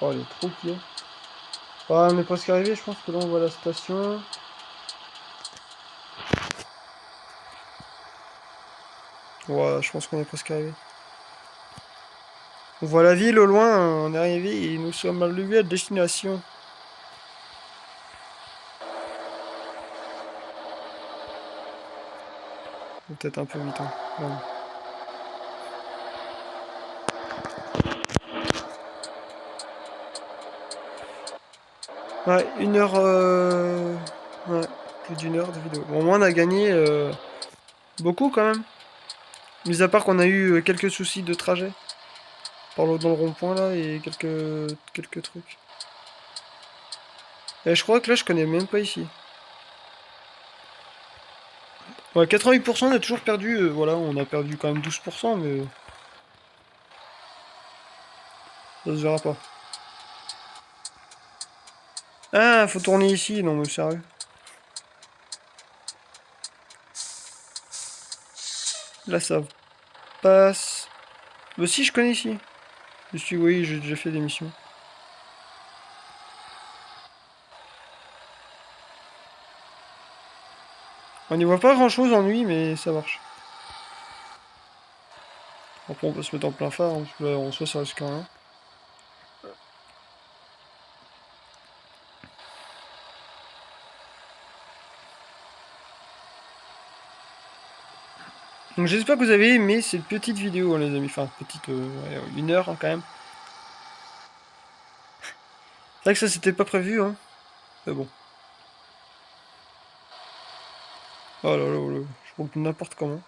Oh, il est trop pire. Ah, on est presque arrivé, je pense que là, on voit la station. Ouais, je pense qu'on est presque arrivé. On voit la ville au loin, on est arrivé et nous sommes arrivés à destination. Peut-être un peu vite, hein. Ouais, une heure. Ouais, plus d'une heure de vidéo. Bon, au moins, on a gagné beaucoup quand même. Mis à part qu'on a eu quelques soucis de trajet dans le rond-point là et quelques trucs. Et je crois que là, je connais même pas ici. Ouais, 88%, on a toujours perdu. Voilà, on a perdu quand même 12%, mais ça se verra pas. Ah, faut tourner ici, non mais sérieux. Là, ça passe. Bah si, je connais ici. Oui, j'ai déjà fait des missions. On n'y voit pas grand-chose en nuit, mais ça marche. Après, on peut se mettre en plein phare, hein, parce que là, en soi, ça risque rien. Donc j'espère que vous avez aimé cette petite vidéo, hein, les amis. Enfin, petite, ouais, 1 heure hein, quand même. C'est vrai que ça, c'était pas prévu, hein. Mais bon. Oh là là, là, je roule n'importe comment.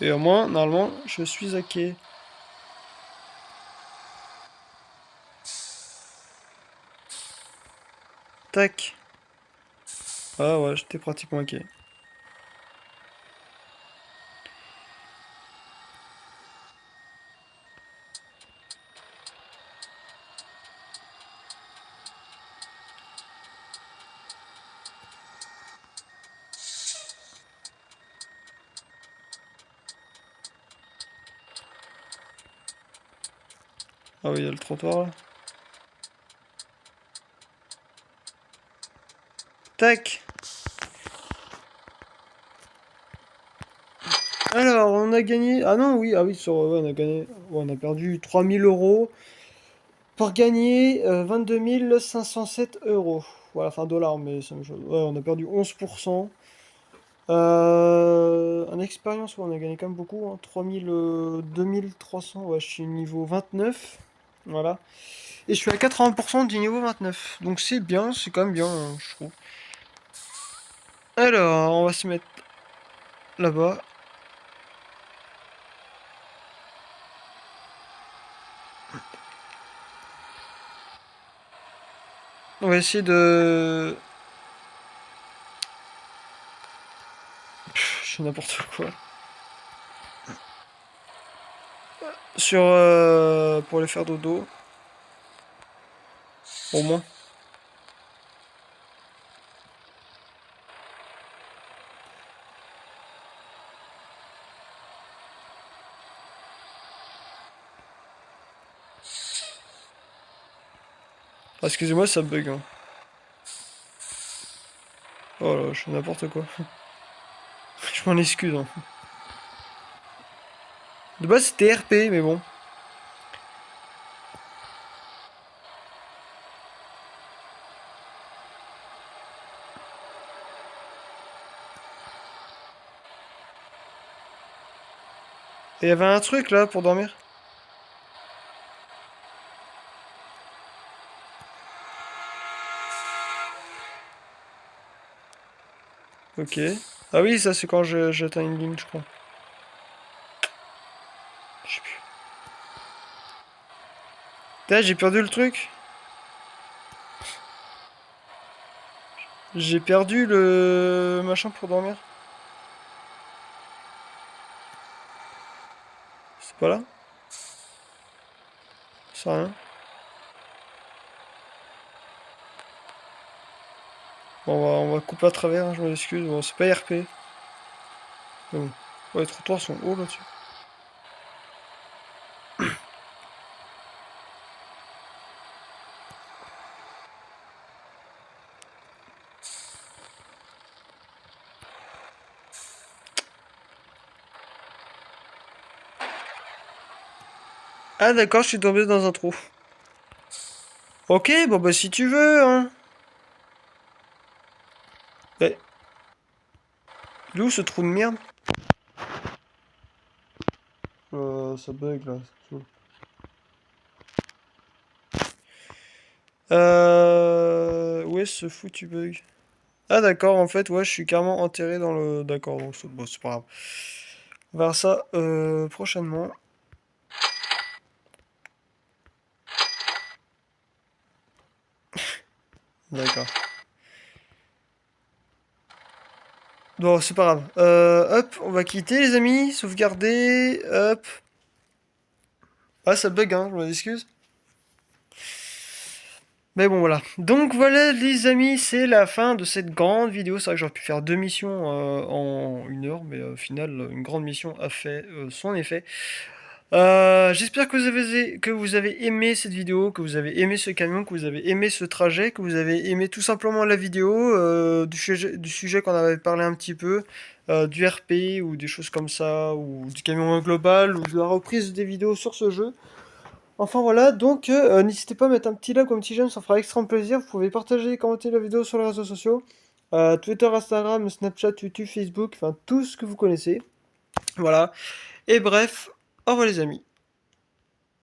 Et au moins, normalement, je suis à quai. Tac. Ah ouais, j'étais pratiquement à quai. Ah oui, il y a le trottoir là. Tac. Alors, on a gagné. Ah non, oui, ah oui, ouais, on a gagné. Ouais, on a perdu 3000 euros. pour gagner 22 507 euros. Voilà, enfin dollars, mais ça me... ouais, on a perdu 11%. En expérience, ouais, on a gagné quand même beaucoup, hein, 3000, 2300, ouais, je suis niveau 29. Voilà. Et je suis à 80% du niveau 29. Donc c'est bien, c'est quand même bien, hein, je trouve. Alors, on va se mettre là-bas. On va essayer de... Je fais n'importe quoi. Sur... pour les faire dodo. Au moins. Ah, excusez-moi, ça bug, hein. Oh là, je fais n'importe quoi. Je m'en excuse, hein. De base, c'était RP, mais bon. Et il y avait un truc, là, pour dormir. Ok. Ah oui, ça, c'est quand j'atteins une ligne, je crois. Je sais plus. Putain, j'ai perdu le truc. J'ai perdu le machin pour dormir. C'est pas là? C'est rien. Bon, on va couper à travers, hein, je m'excuse. Bon, c'est pas RP. Bon. Ouais, les trottoirs sont hauts là-dessus. Ah d'accord, je suis tombé dans un trou. Ok, bon bah si tu veux, hein. Eh, il est où ce trou de merde? Ça bug là. C'est chaud. Où est ce foutu bug? Ah d'accord, en fait, ouais, je suis carrément enterré dans le... D'accord, donc c'est bon, c'est pas grave. On verra ça prochainement. D'accord. Bon, c'est pas grave. Hop, on va quitter les amis, sauvegarder, hop. Ah, ça bug, hein, je m'en excuse. Mais bon, voilà. Donc voilà, les amis, c'est la fin de cette grande vidéo. C'est vrai que j'aurais pu faire deux missions en une heure, mais au final, une grande mission a fait son effet. J'espère que vous avez aimé cette vidéo, que vous avez aimé ce camion, que vous avez aimé ce trajet, que vous avez aimé tout simplement la vidéo, du sujet qu'on avait parlé un petit peu, du RP ou des choses comme ça, ou du camion global, ou de la reprise des vidéos sur ce jeu. Enfin voilà, donc n'hésitez pas à mettre un petit like ou un petit j'aime, ça fera extrêmement plaisir. Vous pouvez partager et commenter la vidéo sur les réseaux sociaux, Twitter, Instagram, Snapchat, YouTube, Facebook, enfin tout ce que vous connaissez. Voilà. Et bref, au revoir les amis.